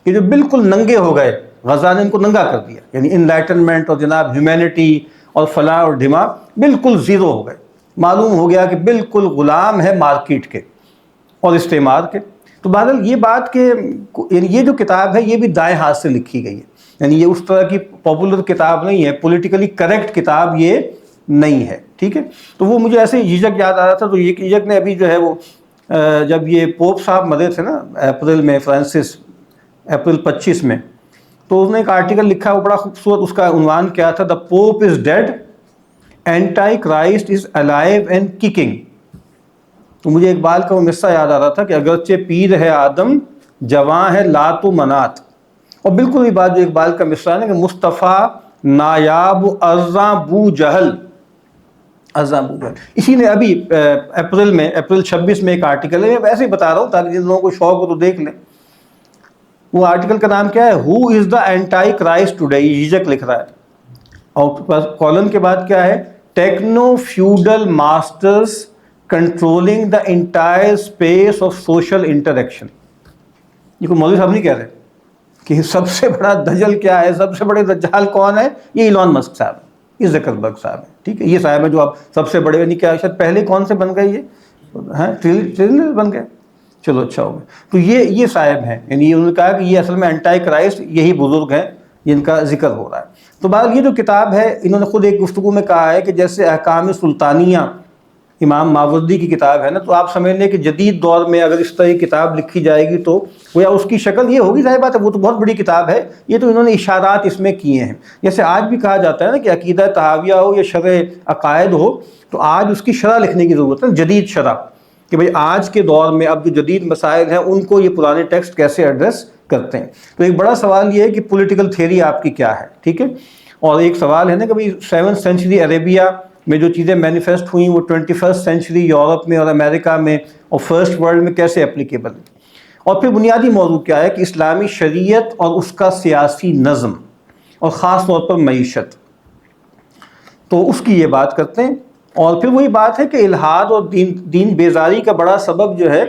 کہ جو بالکل ننگے ہو گئے، غزہ نے ان کو ننگا کر دیا. یعنی انلائٹنمنٹ اور جناب ہیومینٹی اور فلاح اور ڈھما بالکل زیرو ہو گئے. معلوم ہو گیا کہ بالکل غلام ہے مارکیٹ کے اور استعمار کے. تو بہرحال یہ بات کہ یعنی یہ جو کتاب ہے یہ بھی دائیں ہاتھ سے لکھی گئی ہے. یعنی یہ اس طرح کی پاپولر کتاب نہیں ہے، پولیٹیکلی کریکٹ کتاب یہ نہیں ہے. ٹھیک ہے. تو وہ مجھے ایسے یجک یاد آ رہا تھا. تو یجک نے ابھی جو ہے وہ جب یہ پوپ صاحب مرے تھے نا اپریل میں، فرانسس، اپریل 25 میں، تو اس نے ایک آرٹیکل لکھا وہ بڑا خوبصورت. اس کا عنوان کیا تھا، the pope is dead, antichrist is alive and kicking. تو مجھے اقبال کا وہ مصرع یاد آ رہا تھا کہ اگرچہ پیر ہے آدم، جواں ہے لات و منات. اور بالکل یہ بات جو اقبال کا مصرع ہے کہ مصطفیٰ نایاب ارزاں بو جہل، ارزاں بو جہل. اسی نے ابھی اپریل میں، اپریل 26 میں ایک آرٹیکل ہے، میں ویسے ہی بتا رہا ہوں تاکہ جن لوگوں کو شوق ہو تو دیکھ لیں. وہ آرٹیکل کا نام کیا ہے، who is the antichrist today. یجک لکھ رہا ہے، اور کالم کے بعد کیا ہے، techno feudal masters controlling the entire space of social interaction. یہ کوئی مولوی صاحب نہیں کہہ رہے کہ سب سے بڑا دجل کیا ہے، سب سے بڑے دجال کون ہے، یہ ایلون مسک صاحب ہے، یہ زکربرگ صاحب ہے. ٹھیک ہے، یہ صاحب ہے جو آپ سب سے بڑے، یعنی کیا شاید پہلے کون سے بن گئے، یہ ہیں ٹریلینر بن گئے. چلو اچھا ہو گیا. تو یہ صاحب ہیں. یعنی انہوں نے کہا کہ یہ اصل میں اینٹائی کرائسٹ یہی بزرگ ہیں جن کا ذکر ہو رہا ہے. تو بعد یہ جو کتاب ہے انہوں نے خود ایک گفتگو میں کہا ہے کہ جیسے احکام سلطانیہ امام ماوردی کی کتاب ہے نا، تو آپ سمجھ لیں کہ جدید دور میں اگر اس طرح کی کتاب لکھی جائے گی تو گویا اس کی شکل یہ ہوگی. ظاہر بات ہے وہ تو بہت بڑی کتاب ہے، یہ تو انہوں نے اشارات اس میں کیے ہیں. جیسے آج بھی کہا جاتا ہے نا کہ عقیدہ طحاویہ ہو یا شرح عقائد ہو، تو آج اس کی شرح لکھنے کی ضرورت ہے، جدید شرح، کہ بھئی آج کے دور میں اب جو جدید مسائل ہیں ان کو یہ پرانے ٹیکسٹ کیسے ایڈریس کرتے ہیں. تو ایک بڑا سوال یہ ہے کہ پولیٹیکل تھیوری آپ کی کیا ہے. ٹھیک ہے. اور ایک سوال ہے نا کہ بھئی 7th سینچری عربیہ میں جو چیزیں مینیفیسٹ ہوئیں وہ 21st سینچری یورپ میں اور امریکہ میں اور فرسٹ ورلڈ میں کیسے اپلیکیبل ہیں. اور پھر بنیادی موضوع کیا ہے کہ اسلامی شریعت اور اس کا سیاسی نظم اور خاص طور پر معیشت، تو اس کی یہ بات کرتے ہیں. اور پھر وہی بات ہے کہ الحاد اور دین بیزاری کا بڑا سبب جو ہے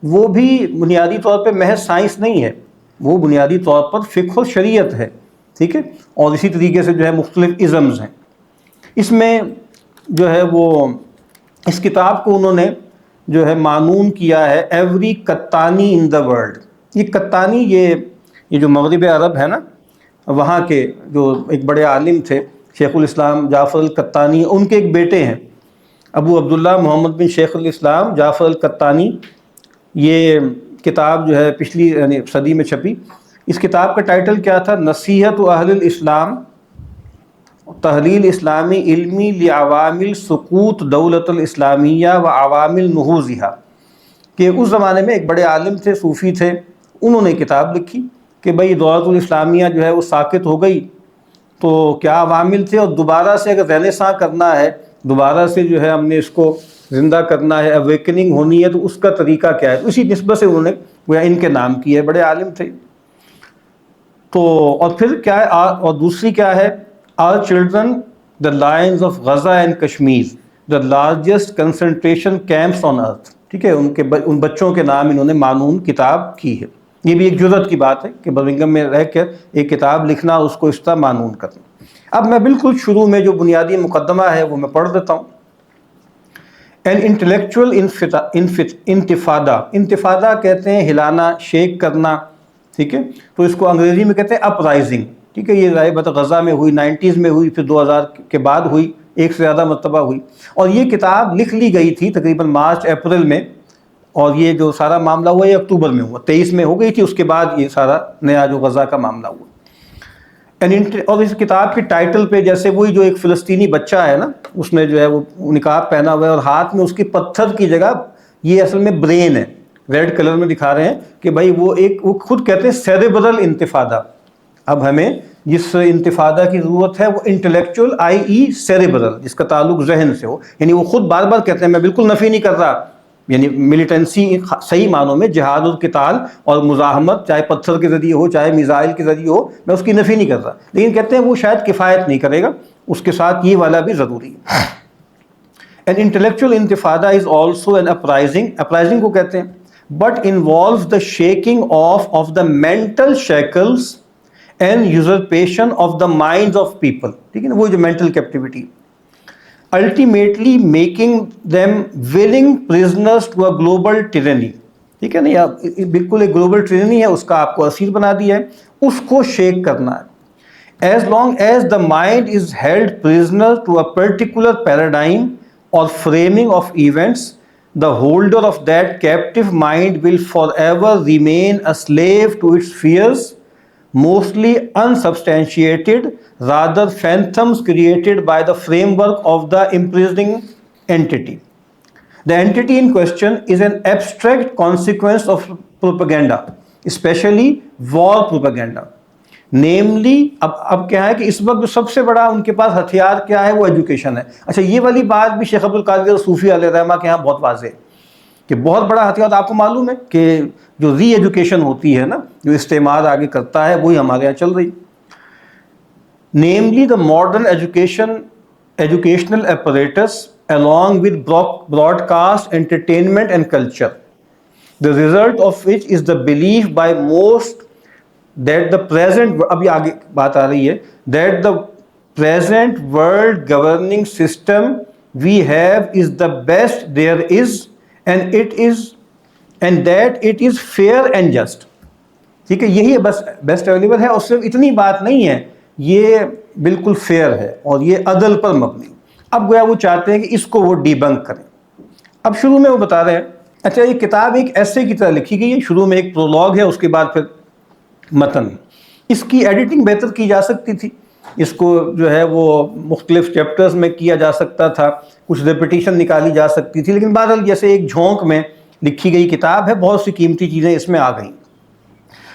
وہ بھی بنیادی طور پہ محض سائنس نہیں ہے، وہ بنیادی طور پر فقہ و شریعت ہے. ٹھیک ہے. اور اسی طریقے سے جو ہے مختلف ازمز ہیں. اس میں جو ہے وہ اس کتاب کو انہوں نے جو ہے معنون کیا ہے ایوری قطانی ان دا ورلڈ. یہ قطانی یہ جو مغرب عرب ہے نا، وہاں کے جو ایک بڑے عالم تھے شیخ الاسلام جعفر القطانی، ان کے ایک بیٹے ہیں ابو عبداللہ محمد بن شیخ الاسلام جعفر القطانی. یہ کتاب جو ہے پچھلی یعنی صدی میں چھپی. اس کتاب کا ٹائٹل کیا تھا، نصیحت و اہل الاسلام، تحلیل اسلامی علمی لعوامل سقوط دولت الاسلامیہ و عوامل نہوضہا. کہ اس زمانے میں ایک بڑے عالم تھے، صوفی تھے، انہوں نے کتاب لکھی کہ بھئی دولت الاسلامیہ جو ہے وہ ساقط ہو گئی، تو کیا عوامل تھے، اور دوبارہ سے اگر رینیساں کرنا ہے، دوبارہ سے جو ہے ہم نے اس کو زندہ کرنا ہے، اویکننگ ہونی ہے، تو اس کا طریقہ کیا ہے. تو اسی نسبت سے انہوں نے وہ ان کے نام کی ہے، بڑے عالم تھے. تو اور پھر کیا ہے، اور دوسری کیا ہے، our children the lions of Gaza and Kashmir, the largest concentration camps on earth. ٹھیک ہے، ان بچوں کے نام انہوں نے مانون کتاب کی ہے. یہ بھی ایک جرأت کی بات ہے کہ برمنگھم میں رہ کر ایک کتاب لکھنا اور اس کو اس طرح مانون کرنا. اب میں بالکل شروع میں جو بنیادی مقدمہ ہے وہ میں پڑھ دیتا ہوں. An intellectual انتفادہ، انتفادہ کہتے ہیں ہلانا، شیک کرنا. ٹھیک ہے، تو اس کو انگریزی میں کہتے ہیں اپ رائزنگ. ٹھیک ہے، یہ ظاہر غزہ میں ہوئی، 90s میں ہوئی، پھر 2000 کے بعد ہوئی، ایک سے زیادہ مرتبہ ہوئی. اور یہ کتاب لکھ لی گئی تھی تقریباً مارچ اپریل میں، اور یہ جو سارا معاملہ ہوا یہ اکتوبر میں ہوا، 23 میں ہو گئی تھی. اس کے بعد یہ سارا نیا جو غزہ کا معاملہ ہوا. اور اس کتاب کے ٹائٹل پہ جیسے وہی جو ایک فلسطینی بچہ ہے نا، اس نے جو ہے وہ نقاب پہنا ہوا ہے اور ہاتھ میں اس کی پتھر کی جگہ یہ اصل میں برین ہے، ریڈ کلر میں دکھا رہے ہیں کہ بھائی وہ خود کہتے ہیں سیریبرل انتفادہ. اب ہمیں جس انتفادہ کی ضرورت ہے وہ انٹلیکچوئل سیریبرل، جس کا تعلق ذہن سے ہو. یعنی وہ خود بار بار کہتے ہیں، میں بالکل نفی نہیں کر رہا، یعنی ملیٹنسی صحیح معنوں میں جہاد اور قتال اور مزاحمت، چاہے پتھر کے ذریعے ہو چاہے میزائل کے ذریعے ہو، میں اس کی نفی نہیں کر رہا، لیکن کہتے ہیں وہ شاید کفایت نہیں کرے گا، اس کے ساتھ یہ والا بھی ضروری ہے. An intellectual انتفادہ is also an uprising، uprising کو کہتے ہیں but involves the shaking off of the mental shackles and usurpation of the minds of people. ٹھیک ہے نا، وہ جو mental captivity، ultimately making them willing prisoners to a global tyranny. ٹھیک ہے نا، بالکل ایک گلوبل ٹریننی ہے، اس کا آپ کو اسیر بنا دیا ہے، اس کو شیک کرنا ہے. As long as the mind is held prisoner to a particular paradigm or framing of events, the holder of that captive mind will forever remain a slave to its fears, mostly unsubstantiated, rather phantoms created by the framework of the imprisoning entity. The entity in question is an abstract consequence of propaganda, especially war propaganda. Namely, اب کیا ہے کہ اس وقت جو سب سے بڑا ان کے پاس ہتھیار کیا ہے وہ ایجوکیشن ہے. اچھا، یہ والی بات بھی شیخ عبدالقادر صوفی علیہ الرحمہ کے یہاں بہت واضح ہے کہ بہت بڑا ہتھیار. آپ کو معلوم ہے کہ جو ری ایجوکیشن ہوتی ہے نا، جو استعمار آگے کرتا ہے، وہی ہمارے یہاں چل رہی. Namely, the modern educational apparatus along with broadcast entertainment and culture, the result of which is the belief by most that the present، ابھی آگے بات آ رہی ہے، that the present world governing system we have is the best there is and that it is fair and just. ٹھیک ہے، یہی بس best available ہے، اور صرف اتنی بات نہیں ہے، یہ بالکل فیئر ہے اور یہ عدل پر مبنی. اب گویا وہ چاہتے ہیں کہ اس کو وہ ڈی بنک کریں. اب شروع میں وہ بتا رہے ہیں، اچھا یہ کتاب ایک ایسے کی طرح لکھی گئی ہے، شروع میں ایک پرولوگ ہے، اس کے بعد پھر متن. اس کی ایڈیٹنگ بہتر کی جا سکتی تھی، اس کو جو ہے وہ مختلف چیپٹرز میں کیا جا سکتا تھا، کچھ ریپیٹیشن نکالی جا سکتی تھی، لیکن بہرحال جیسے ایک جھونک میں لکھی گئی کتاب ہے، بہت سی قیمتی چیزیں اس میں آ گئیں.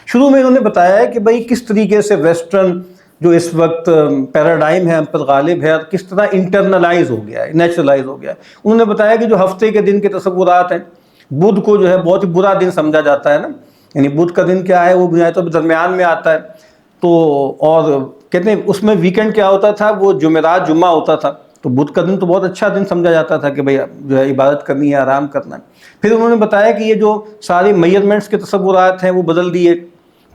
شروع میں انہوں نے بتایا ہے کہ بھئی کس طریقے سے ویسٹرن جو اس وقت پیراڈائم ہے ہم پر غالب ہے، کس طرح انٹرنلائز ہو گیا ہے، نیچرلائز ہو گیا ہے. انہوں نے بتایا کہ جو ہفتے کے دن کے تصورات ہیں، بدھ کو جو ہے بہت ہی برا دن سمجھا جاتا ہے نا، یعنی بدھ کا دن کیا ہے، وہ بنیادی طور پہ درمیان میں آتا ہے. تو اور کہتے ہیں اس میں ویکنڈ کیا ہوتا تھا، وہ جمعرات جمعہ ہوتا تھا، تو بدھ کا دن تو بہت اچھا دن سمجھا جاتا تھا کہ بھئی جو ہے عبادت کرنی ہے، آرام کرنا ہے. پھر انہوں نے بتایا کہ یہ جو سارے میئرمنٹس کے تصورات ہیں وہ بدل دیے،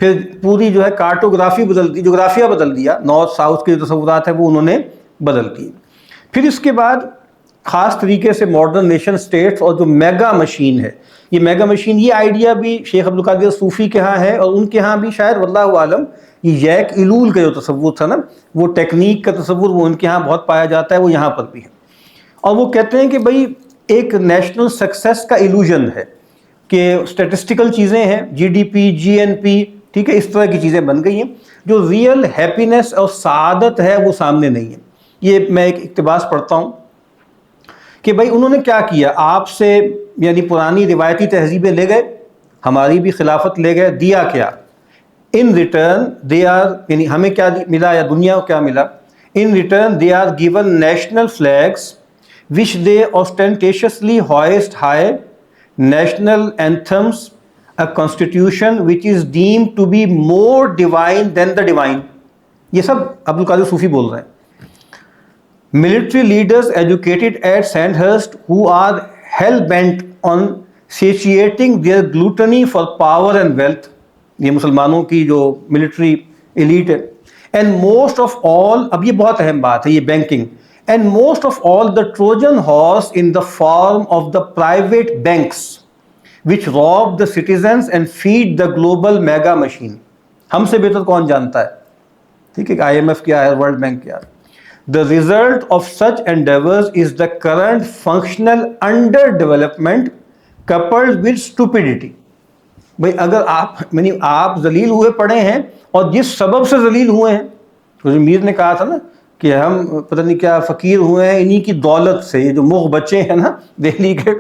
پھر پوری جو ہے کارٹوگرافی بدل دی، جغرافیہ بدل دیا، نارتھ ساؤتھ کے جو تصورات ہیں وہ انہوں نے بدل دیے. پھر اس کے بعد خاص طریقے سے ماڈرن نیشن سٹیٹس اور جو میگا مشین ہے، یہ میگا مشین، یہ آئیڈیا بھی شیخ عبدالقادر صوفی کے ہاں ہے، اور ان کے ہاں بھی شاید واللہ عالم یہ یک الول کا جو تصور تھا نا، وہ ٹیکنیک کا تصور، وہ ان کے ہاں بہت پایا جاتا ہے، وہ یہاں پر بھی ہے. اور وہ کہتے ہیں کہ بھئی ایک نیشنل سکسیس کا ایلوژن ہے کہ اسٹیٹسٹیکل چیزیں ہیں، جی ڈی پی، جی این پی، ٹھیک ہے، اس طرح کی چیزیں بن گئی ہیں، جو ریئل ہیپینس اور سعادت ہے وہ سامنے نہیں ہے. یہ میں ایک اقتباس پڑھتا ہوں کہ بھائی انہوں نے کیا کیا، آپ سے یعنی پرانی روایتی تہذیبیں لے گئے، ہماری بھی خلافت لے گئے، دیا کیا؟ ان ریٹرن دے آر، یعنی ہمیں کیا ملا یا دنیا کو کیا ملا؟ In return they are given national flags which they ostentatiously hoist high, national anthems, a constitution which is deemed to be more divine than the divine. یہ سب عبدالقادر صوفی بول رہے ہیں. military leaders educated at Sandhurst who are hell-bent on satiating their gluttony for power and wealth. یہ مسلمانوں کی جو military elite ہے. And most of all, اب یہ بہت اہم بات ہے یہ banking, and most of all the Trojan horse in the form of the private banks which rob the citizens and feed the global mega machine. ہم سے بہتر کون جانتا ہے, ٹھیک ہے, آئی ایم ایف کیا ہے, ورلڈ بینک کیا ہے. The result of such endeavors is the current functional underdevelopment coupled with stupidity. بھائی اگر آپ ذلیل ہوئے پڑے ہیں اور جس سبب سے ذلیل ہوئے ہیں, تو میر نے کہا تھا نا کہ ہم پتہ نہیں کیا فقیر ہوئے ہیں انہی کی دولت سے, یہ جو مغ بچے ہیں نا دہلی کے,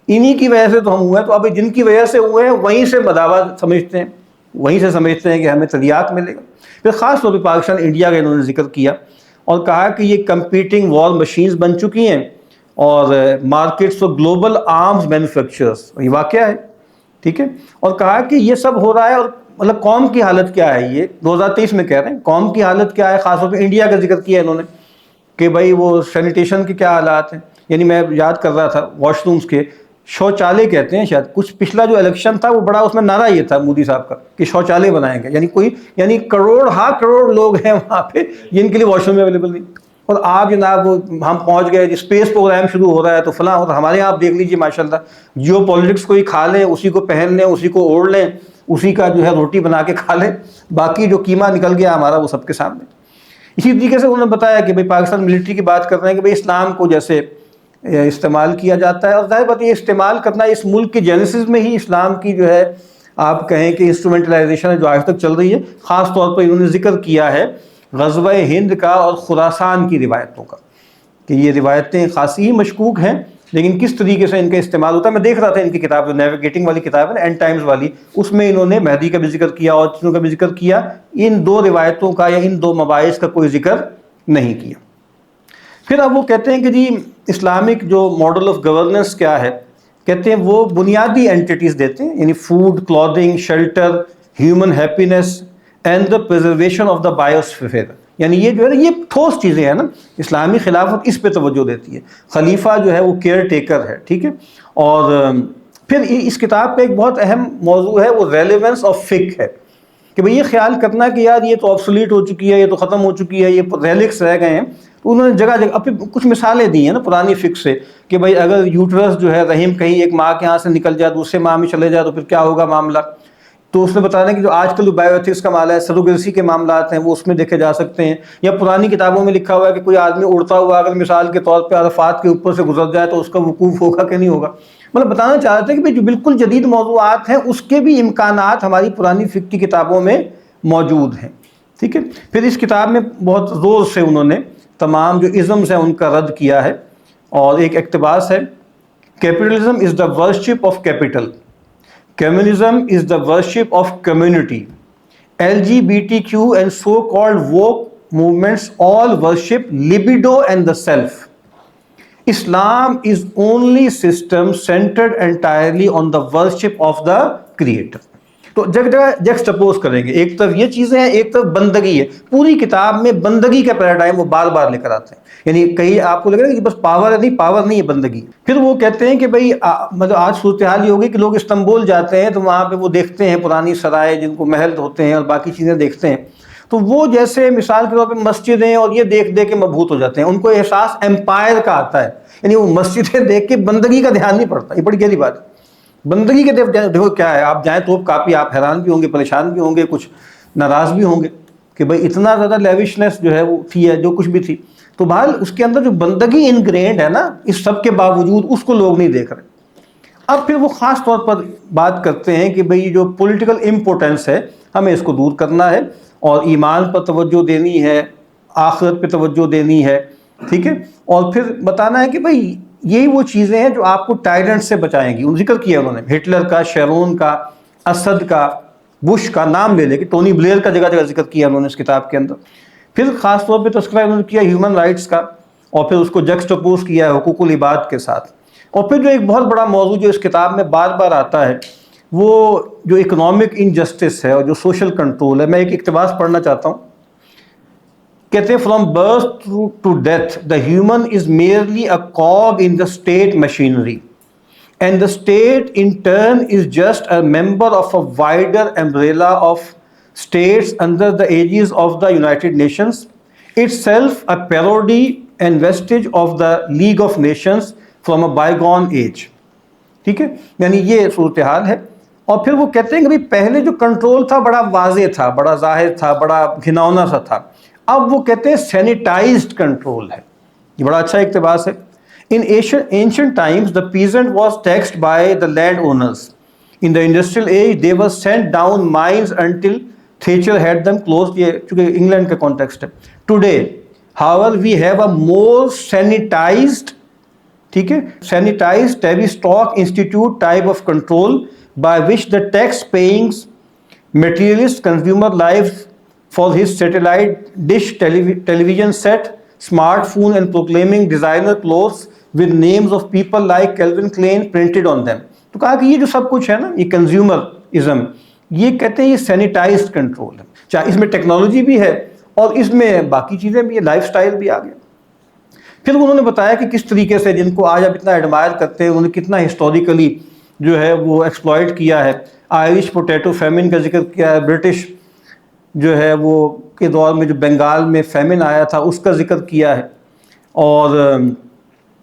انہی کی وجہ سے تو ہم ہوئے ہیں. تو اب جن کی وجہ سے ہوئے ہیں وہیں سے مداوع سمجھتے ہیں, وہیں سے سمجھتے ہیں کہ ہمیں تریاق ملے گا. پھر خاص طور پہ پاکستان انڈیا کا انہوں نے ذکر کیا اور کہا کہ یہ کمپیٹنگ وار مشینز بن چکی ہیں اور مارکیٹس اور گلوبل آرمز مینوفیکچررز, یہ واقعہ ہے, ٹھیک ہے. اور کہا کہ یہ سب ہو رہا ہے, اور مطلب قوم کی حالت کیا ہے, یہ 2023 میں کہہ رہے ہیں قوم کی حالت کیا ہے. خاص طور پہ انڈیا کا ذکر کیا انہوں نے کہ بھائی وہ سینیٹیشن کے کیا حالات ہیں. یعنی میں یاد کر رہا تھا واش رومز کے, شوچالے کہتے ہیں شاید, کچھ پچھلا جو الیکشن تھا وہ بڑا اس میں نعرہ یہ تھا مودی صاحب کا کہ شوچالے بنائیں گے. یعنی کروڑ لوگ ہیں وہاں پہ جن کے لیے واش روم اویلیبل نہیں. اور آپ جناب ہم پہنچ گئے, اسپیس پروگرام شروع ہو رہا ہے تو فلاں, اور ہمارے یہاں آپ دیکھ لیجیے ماشاء اللہ جیو پالیٹکس کو ہی کھا لیں, اسی کو پہن لیں, اسی کو اوڑھ لیں, اسی کا جو ہے روٹی بنا کے کھا لیں, باقی جو قیمہ نکل گیا ہمارا وہ سب کے سامنے. اسی طریقے سے انہوں نے بتایا کہ بھائی پاکستان ملٹری کی بات کر رہے ہیں کہ بھائی اسلام کو جیسے استعمال کیا جاتا ہے, اور ظاہر بات یہ استعمال کرنا اس ملک کے جینیسس میں ہی اسلام کی جو ہے آپ کہیں کہ انسٹرومنٹلائزیشن ہے جو آج تک چل رہی ہے. خاص طور پر انہوں نے ذکر کیا ہے غزوہ ہند کا اور خراسان کی روایتوں کا کہ یہ روایتیں خاصی ہی مشکوک ہیں, لیکن کس طریقے سے ان کا استعمال ہوتا ہے. میں دیکھ رہا تھا ان کی کتاب جو نیویگیٹنگ والی کتاب ہے نا, اینڈ ٹائمز والی, اس میں انہوں نے مہدی کا بھی ذکر کیا اور چیزوں کا بھی ذکر کیا, ان دو روایتوں کا یا ان دو مباحث کا کوئی ذکر نہیں کیا. پھر اب وہ کہتے ہیں کہ جی اسلامک جو ماڈل آف گورننس کیا ہے, کہتے ہیں وہ بنیادی اینٹیٹیز دیتے ہیں, یعنی food, clothing, shelter, human happiness and the preservation of the biosphere. یعنی یہ جو ہے نا یہ ٹھوس چیزیں ہیں نا, اسلامی خلافت اس پہ توجہ دیتی ہے. خلیفہ جو ہے وہ کیئر ٹیکر ہے, ٹھیک ہے. اور پھر اس کتاب کا ایک بہت اہم موضوع ہے وہ ریلیونس آف فقہ ہے کہ بھئی یہ خیال کرنا کہ یار یہ تو آبسولیٹ ہو چکی ہے, یہ تو ختم ہو چکی ہے, یہ ریلکس رہ گئے ہیں. تو انہوں نے جگہ اپنی کچھ مثالیں دی ہیں نا پرانی فقہ سے کہ بھئی اگر یوٹرس جو ہے رحم کہیں ایک ماں کے ہاں سے نکل جائے دوسرے ماں میں چلے جائے تو پھر کیا ہوگا معاملہ. تو اس نے بتانا کہ جو آج کل جو بایو ایتھکس کا معاملہ ہے, سروگیسی کے معاملات ہیں, وہ اس میں دیکھے جا سکتے ہیں. یا پرانی کتابوں میں لکھا ہوا ہے کہ کوئی آدمی اڑتا ہوا اگر مثال کے طور پہ عرفات کے اوپر سے گزر جائے تو اس کا وقوف ہوگا کہ نہیں ہوگا. مطلب بتانا چاہ رہے تھے کہ جو بالکل جدید موضوعات ہیں اس کے بھی امکانات ہماری پرانی فقہ کی کتابوں میں موجود ہیں, ٹھیک ہے. پھر اس کتاب میں بہت زور سے انہوں نے تمام جو ازمز ہیں ان کا رد کیا ہے, اور ایک اقتباس ہے capitalism is the worship of capital, communism is the worship of community, LGBTQ and so-called woke movements all worship libido and the self. Islam is only system centered entirely on the worship of the creator. تو جگہ جیکسٹپوز کریں گے, ایک طرف یہ چیزیں ہیں, ایک طرف بندگی ہے. پوری کتاب میں بندگی کا پیراڈائم وہ بار بار لے کر آتے ہیں. یعنی کہیں آپ کو لگ رہا ہے کہ بس پاور ہے, نہیں, پاور نہیں ہے, بندگی. پھر وہ کہتے ہیں کہ بھئی مطلب آج صورتحال یہ ہوگی کہ لوگ استنبول جاتے ہیں تو وہاں پہ وہ دیکھتے ہیں پرانی سرائے جن کو محل ہوتے ہیں اور باقی چیزیں دیکھتے ہیں, تو وہ جیسے مثال کے طور پہ مسجدیں اور یہ دیکھ دیکھ کے مبہوت ہو جاتے ہیں. ان کو احساس امپائر کا آتا ہے, یعنی وہ مسجدیں دیکھ کے بندگی کا دھیان نہیں پڑتا. یہ بڑی گہری بات ہے. بندگی کے دیکھو کیا ہے, آپ جائیں تو کافی آپ حیران بھی ہوں گے, پریشان بھی ہوں گے, کچھ ناراض بھی ہوں گے کہ بھئی اتنا زیادہ لیوشنس جو ہے وہ تھی ہے جو کچھ بھی تھی. تو بہرحال اس کے اندر جو بندگی انگرینڈ ہے نا, اس سب کے باوجود اس کو لوگ نہیں دیکھ رہے. اب پھر وہ خاص طور پر بات کرتے ہیں کہ بھئی جو پولیٹیکل امپورٹنس ہے ہمیں اس کو دور کرنا ہے, اور ایمان پر توجہ دینی ہے, آخرت پہ توجہ دینی ہے, ٹھیک ہے. اور پھر بتانا ہے کہ بھئی یہی وہ چیزیں ہیں جو آپ کو ٹائرنٹ سے بچائیں گی. ذکر کیا انہوں نے ہٹلر کا, شیرون کا, اسد کا, بش کا, نام لے لے کے ٹونی بلیئر کا جگہ جگہ ذکر کیا انہوں نے اس کتاب کے اندر. پھر خاص طور پہ تذکرہ انہوں نے کیا ہیومن رائٹس کا, اور پھر اس کو جکسٹپوز کیا ہے حقوق العباد کے ساتھ. اور پھر جو ایک بہت بڑا موضوع جو اس کتاب میں بار بار آتا ہے وہ جو اکنامک انجسٹس ہے اور جو سوشل کنٹرول ہے. میں ایک اقتباس پڑھنا چاہتا ہوں. کہتے ہیں from birth to death the human is merely a cog in the state machinery and the state in turn is just a member of a wider umbrella of states under the aegis of the United Nations itself a parody and vestige of the League of Nations from a bygone age. ٹھیک ہے، یعنی یہ صورتحال ہے. اور پھر وہ کہتے ہیں کہ پہلے جو کنٹرول تھا بڑا واضح تھا، بڑا ظاہر تھا، بڑا گھناؤنا سا تھا. اب وہ کہتے ہیں سینیٹائزڈ کنٹرول ہے. یہ بڑا اچھا اقتباس ہے. In ancient times the peasant was taxed by the landowners. In the industrial age they were sent down mines until Thatcher had them closed. یہ چونکہ انگلینڈ کا کانٹیکسٹ ہے. Today, however, we have a more sanitized, ٹھیک ہے، sanitized Tavistock Institute type of control by which the tax-paying materialist consumer lives for his satellite dish television set, smartphone and proclaiming designer clothes with names of people like Calvin Klein printed on them. تو کہا کہ یہ جو سب کچھ ہے نا، یہ کنزیومرازم، یہ کہتے ہیں یہ سینیٹائزڈ کنٹرول ہے. چاہے اس میں ٹیکنالوجی بھی ہے اور اس میں باقی چیزیں بھی، لائف سٹائل بھی آ گیا. پھر انہوں نے بتایا کہ کس طریقے سے جن کو آج آپ اتنا ایڈمائر کرتے ہیں، انہوں نے کتنا ہسٹوریکلی جو ہے وہ ایکسپلائٹ کیا ہے. آئرش پوٹیٹو فیمن کا ذکر کیا ہے، برٹش جو ہے وہ کے دور میں جو بنگال میں فیمن آیا تھا اس کا ذکر کیا ہے. اور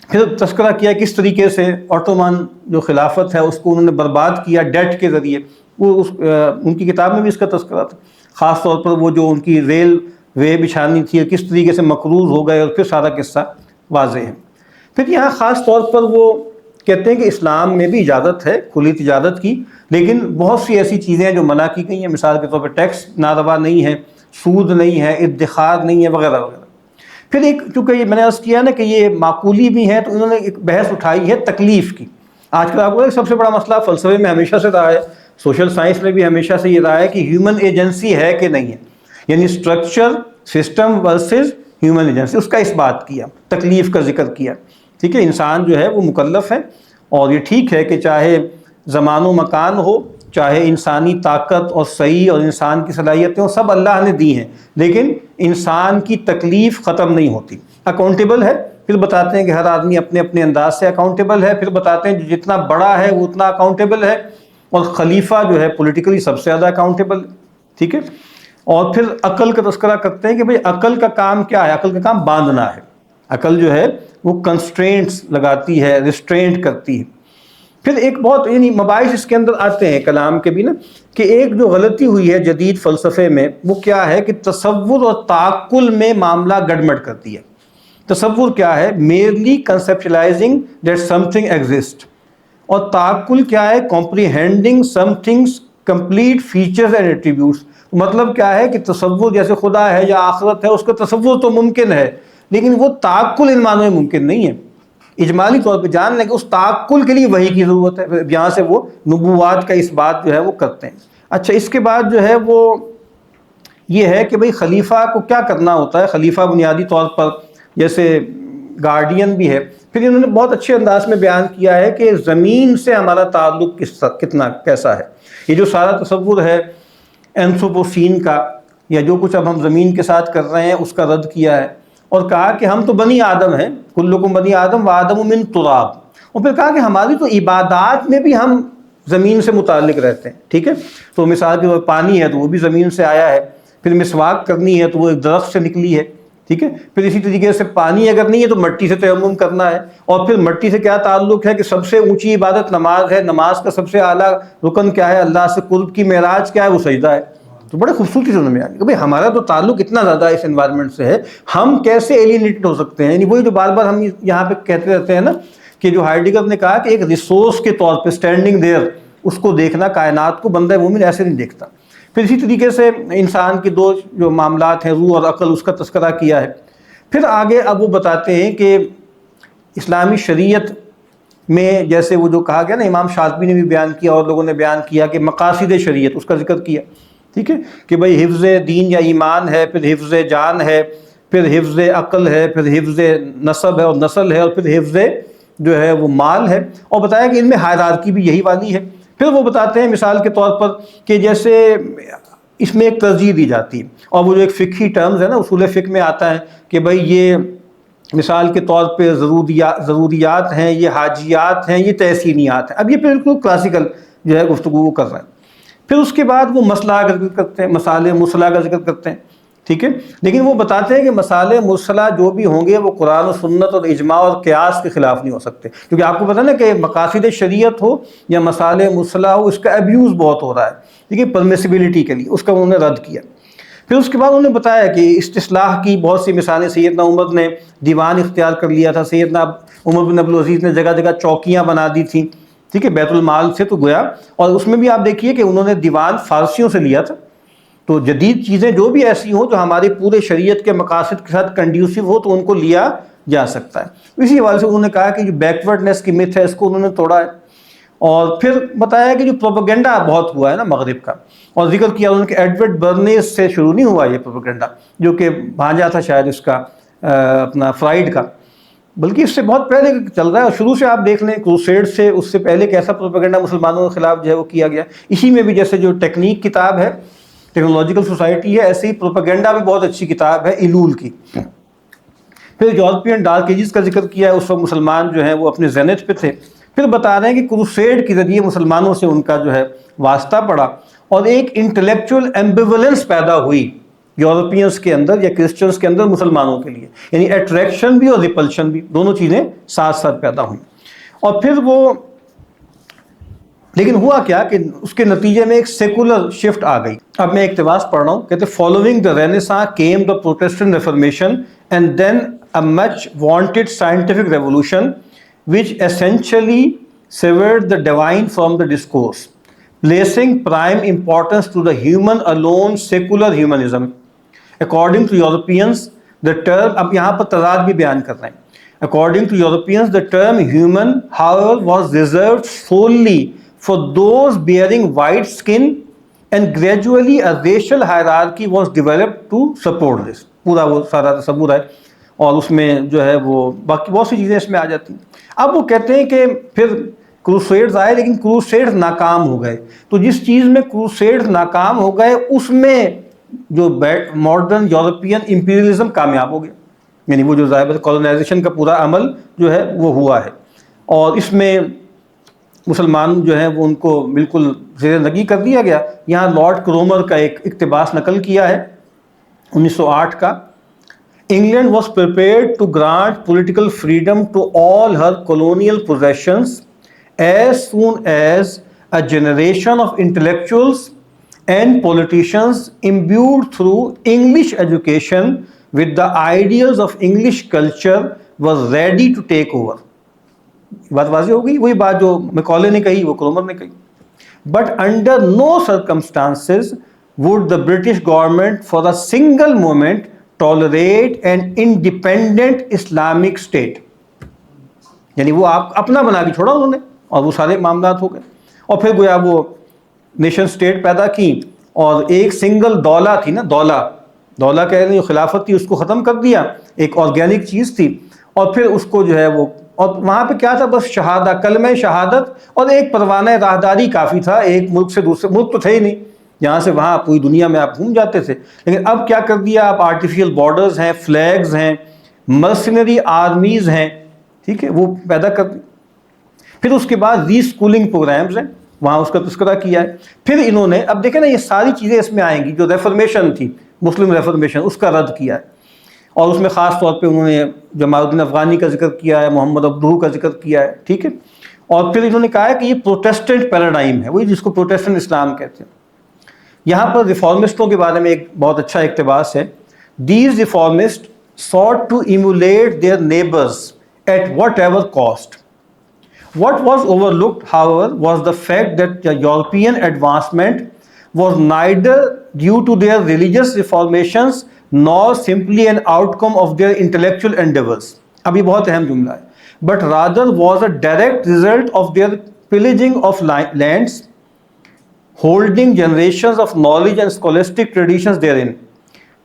پھر تذکرہ کیا کس طریقے سے آٹومان جو خلافت ہے اس کو انہوں نے برباد کیا ڈیٹ کے ذریعے. وہ ان کی کتاب میں بھی اس کا تذکرہ تھا. خاص طور پر وہ جو ان کی ریل وے بچھانی تھی اور کس طریقے سے مقروض ہو گئے، اور پھر سارا قصہ واضح ہے. پھر یہاں خاص طور پر وہ کہتے ہیں کہ اسلام میں بھی اجازت ہے کھلی تجارت کی، لیکن بہت سی ایسی چیزیں ہیں جو منع کی گئی ہیں. مثال کے طور پر ٹیکس ناروا نہیں ہے، سود نہیں ہے، ادخار نہیں ہے، وغیرہ وغیرہ. پھر ایک چونکہ یہ میں نے عرض کیا نا کہ یہ معقولی بھی ہیں، تو انہوں نے ایک بحث اٹھائی ہے تکلیف کی. آج کل آپ کو سب سے بڑا مسئلہ فلسفے میں ہمیشہ سے رہا ہے، سوشل سائنس میں بھی ہمیشہ سے یہ رہا ہے کہ ہیومن ایجنسی ہے کہ نہیں ہے، یعنی structure system versus human agency. اس کا اس بات کیا، تکلیف کا ذکر کیا. ٹھیک ہے، انسان جو ہے وہ مکلف ہے، اور یہ ٹھیک ہے کہ چاہے زمان و مکان ہو، چاہے انسانی طاقت اور صحیح اور انسان کی صلاحیتیں ہوں، سب اللہ نے دی ہیں، لیکن انسان کی تکلیف ختم نہیں ہوتی. اکاؤنٹیبل ہے، پھر بتاتے ہیں کہ ہر آدمی اپنے اپنے انداز سے اکاؤنٹیبل ہے. پھر بتاتے ہیں جتنا بڑا ہے وہ اتنا اکاؤنٹیبل ہے، اور خلیفہ جو ہے پولیٹیکلی سب سے زیادہ اکاؤنٹیبل. ٹھیک ہے، اور پھر عقل کا تذکرہ کرتے ہیں کہ بھئی عقل کا کام کیا ہے؟ عقل کا کام باندھنا ہے. عقل جو ہے وہ کنسٹرینٹس لگاتی ہے، ریسٹرینٹ کرتی ہے. پھر ایک بہت یعنی مباحث اس کے اندر آتے ہیں کلام کے بھی نا، کہ ایک جو غلطی ہوئی ہے جدید فلسفے میں وہ کیا ہے کہ تصور اور تعقل میں معاملہ گڑبڑ کرتی ہے. تصور کیا ہے؟ Merely conceptualising that something exist. اور تعقل کیا ہے؟ Comprehending some things complete features and attributes. مطلب کیا ہے کہ تصور جیسے خدا ہے یا آخرت ہے، اس کا تصور تو ممکن ہے، لیکن وہ تعقل ان معنوں میں ممکن نہیں ہے. اجمالی طور پہ جان لیں کہ اس تعقل کے لیے وحی کی ضرورت ہے. یہاں سے وہ نبوات کا اس بات جو ہے وہ کرتے ہیں. اچھا، اس کے بعد جو ہے وہ یہ ہے کہ بھئی خلیفہ کو کیا کرنا ہوتا ہے. خلیفہ بنیادی طور پر جیسے گارڈین بھی ہے. پھر انہوں نے بہت اچھے انداز میں بیان کیا ہے کہ زمین سے ہمارا تعلق کیسا ہے. یہ جو سارا تصور ہے اینتھروپوسین کا، یا جو کچھ اب ہم زمین کے ساتھ کر رہے ہیں، اس کا رد کیا ہے، اور کہا کہ ہم تو بنی آدم ہیں، کلکم بنی آدم و آدم من تراب. اور پھر کہا کہ ہماری تو عبادات میں بھی ہم زمین سے متعلق رہتے ہیں. ٹھیک ہے، تو مثال کے طور پانی ہے تو وہ بھی زمین سے آیا ہے. پھر مسواک کرنی ہے تو وہ ایک درخت سے نکلی ہے. ٹھیک ہے، پھر اسی طریقے سے پانی اگر نہیں ہے تو مٹی سے تیمم کرنا ہے. اور پھر مٹی سے کیا تعلق ہے کہ سب سے اونچی عبادت نماز ہے، نماز کا سب سے اعلیٰ رکن کیا ہے؟ اللہ سے قرب کی معراج کیا ہے؟ وہ سجدہ ہے. تو بڑے خوبصورتی سے انہوں نے کہ بھئی ہمارا تو تعلق اتنا زیادہ اس انوائرمنٹ سے ہے، ہم کیسے ایلینیٹڈ ہو سکتے ہیں. یعنی وہی جو بار بار ہم یہاں پہ کہتے رہتے ہیں نا کہ جو ہائیڈگر نے کہا کہ ایک ریسورس کے طور پہ اسٹینڈنگ دیر، اس کو دیکھنا، کائنات کو بندہ مومن ایسے نہیں دیکھتا. پھر اسی طریقے سے انسان کے دو جو معاملات ہیں، روح اور عقل، اس کا تذکرہ کیا ہے. پھر آگے اب وہ بتاتے ہیں کہ اسلامی شریعت میں جیسے وہ جو کہا گیا نا، امام شاطبی نے بھی بیان کیا اور لوگوں نے بیان کیا کہ مقاصد شریعت، اس کا ذکر کیا. ٹھیک ہے، کہ بھئی حفظ دین یا ایمان ہے، پھر حفظ جان ہے، پھر حفظ عقل ہے، پھر حفظ نسب ہے اور نسل ہے، اور پھر حفظ جو ہے وہ مال ہے. اور بتایا کہ ان میں ہائرارکی بھی یہی والی ہے. پھر وہ بتاتے ہیں مثال کے طور پر کہ جیسے اس میں ایک ترجیح دی جاتی ہے. اور وہ جو ایک فقہی ٹرمز ہے نا، اصول فقہ میں آتا ہے کہ بھائی یہ مثال کے طور پہ ضروریات ہیں، یہ حاجیات ہیں، یہ تحسینیات ہیں. اب یہ بالکل کلاسیکل جو ہے گفتگو کر رہے ہیں. پھر اس کے بعد وہ مسئلہ کا ذکر کرتے ہیں، مسائل مرسلہ کا ذکر کرتے ہیں، ٹھیک ہے. لیکن وہ بتاتے ہیں کہ مسائل مرسلہ جو بھی ہوں گے وہ قرآن و سنت اور اجماع اور قیاس کے خلاف نہیں ہو سکتے، کیونکہ آپ کو پتہ نا کہ مقاصد شریعت ہو یا مسائل مرسلہ ہو، اس کا ابیوز بہت ہو رہا ہے، ٹھیک ہے، پرمیسیبلٹی کے لیے. اس کا انہوں نے رد کیا. پھر اس کے بعد انہوں نے بتایا کہ استصلاح کی بہت سی مثالیں. سیدنا عمر نے دیوان اختیار کر لیا تھا، سیدنا عمر بن عبدالعزیز نے جگہ جگہ چوکیاں بنا دی تھیں، ٹھیک ہے، بیت المال سے تو گویا. اور اس میں بھی آپ دیکھیے کہ انہوں نے دیوان فارسیوں سے لیا تھا. تو جدید چیزیں جو بھی ایسی ہوں جو ہمارے پورے شریعت کے مقاصد کے ساتھ کنڈیوسو ہو تو ان کو لیا جا سکتا ہے. اسی حوالے سے انہوں نے کہا کہ جو بیکورڈنیس کی متھ ہے اس کو انہوں نے توڑا ہے. اور پھر بتایا کہ جو پروپیگنڈا بہت ہوا ہے نا مغرب کا، اور ذکر کیا انہوں نے کہ ایڈورڈ برنیز سے شروع نہیں ہوا یہ پروپیگنڈا، جو کہ بھانجا تھا شاید اس کا اپنا فرائیڈ کا، بلکہ اس سے بہت پہلے چل رہا ہے. اور شروع سے آپ دیکھ لیں کروسیڈ سے اس سے پہلے کیسا پروپیگنڈا مسلمانوں کے خلاف جو ہے وہ کیا گیا. اسی میں بھی جیسے جو ٹیکنیک کتاب ہے، ٹیکنالوجیکل سوسائٹی ہے، ایسے ہی پروپیگنڈا بھی بہت اچھی کتاب ہے ایلول کی. پھر یورپین ڈارک ایجز کا ذکر کیا ہے، اس وقت مسلمان جو ہیں وہ اپنے زینت پہ تھے. پھر بتا رہے ہیں کہ کروسیڈ کے ذریعے مسلمانوں سے ان کا جو ہے واسطہ پڑا، اور ایک انٹلیکچوئل ایمبیولنس پیدا ہوئی یورپینس کے اندر یا کرسچنس کے اندر مسلمانوں کے لیے، یعنی اٹریکشن بھی اور ریپلشن بھی، دونوں چیزیں ساتھ ساتھ پیدا ہوئیں. اور پھر وہ لیکن ہوا کیا کہ اس کے نتیجے میں ایک سیکولر شفٹ آ گئی. اب میں اقتباس پڑھ رہا ہوں، کہتے following the Renaissance came the Protestant Reformation and then a much wanted scientific revolution which essentially severed the divine from the discourse, placing prime importance to the human alone secular humanism. According to Europeans, the term, اب یہاں پر تضاد بھی بیان کر رہے ہیں. According to Europeans, the term human, however, was reserved solely for those bearing white skin, and gradually a racial hierarchy was developed to support this. پورا وہ سارا تصور ہے، اور اس میں جو ہے وہ باقی بہت سی چیزیں اس میں آ جاتی ہیں. اب وہ کہتے ہیں کہ پھر کروسیڈز آئے لیکن کروسیڈز ناکام ہو گئے. تو جس چیز میں کروسیڈز ناکام ہو گئے اس میں جو ماڈرن یورپین امپیریلزم کامیاب ہو گیا، یعنی وہ جو ظاہر کالونائزیشن کا پورا عمل جو ہے وہ ہوا ہے. اور اس میں مسلمان جو ہیں وہ ان کو بالکل زیر نگی کر دیا گیا. یہاں لارڈ کرومر کا ایک اقتباس نقل کیا ہے 1908 کا. England was prepared to grant political freedom to all her colonial possessions as soon as a generation of intellectuals and politicians imbued through English education with the ideals of English culture was ready to take over. بات واضح ہو گئی، وہی بات جو میکالے نے کہی وہ Cromer نے کہی. But under no circumstances would the British government for a single moment tolerate an independent Islamic state. یعنی وہ آپ اپنا بنا کے چھوڑا انہوں نے، اور وہ سارے معاملات ہو گئے. اور پھر گویا وہ نیشن سٹیٹ پیدا کی، اور ایک سنگل دولہ تھی نا، دولہ کہہ رہے ہیں جو خلافت تھی اس کو ختم کر دیا، ایک آرگینک چیز تھی. اور پھر اس کو جو ہے وہ، اور وہاں پہ کیا تھا، بس شہادہ، کلمہ شہادت اور ایک پروانہ راہداری کافی تھا. ایک ملک سے دوسرے ملک تو تھے ہی نہیں، یہاں سے وہاں پوری دنیا میں آپ گھوم جاتے تھے. لیکن اب کیا کر دیا، آپ آرٹیفیشل بارڈرز ہیں، فلیگز ہیں، مرسنری آرمیز ہیں، ٹھیک ہے، وہ پیدا کر دی. پھر اس کے بعد ری اسکولنگ پروگرامز ہیں، وہاں اس کا تذکرہ کیا ہے. پھر انہوں نے، اب دیکھیں نا یہ ساری چیزیں اس میں آئیں گی. جو ریفارمیشن تھی، مسلم ریفارمیشن، اس کا رد کیا ہے. اور اس میں خاص طور پہ انہوں نے جمال الدین افغانی کا ذکر کیا ہے، محمد عبدہ کا ذکر کیا ہے، ٹھیک ہے. اور پھر انہوں نے کہا ہے کہ یہ پروٹیسٹنٹ پیراڈائم ہے، وہی جس کو پروٹیسٹنٹ اسلام کہتے ہیں. یہاں پر ریفارمسٹوں کے بارے میں ایک بہت اچھا اقتباس ہے. These reformists sought to emulate their neighbors at whatever cost. What was overlooked, however, was the fact that the European advancement was neither due to their religious reformations nor simply an outcome of their intellectual endeavors. اب یہ بہت اہم جملہ ہے. But rather was a direct result of their pillaging of lands, holding generations of knowledge and scholastic traditions therein.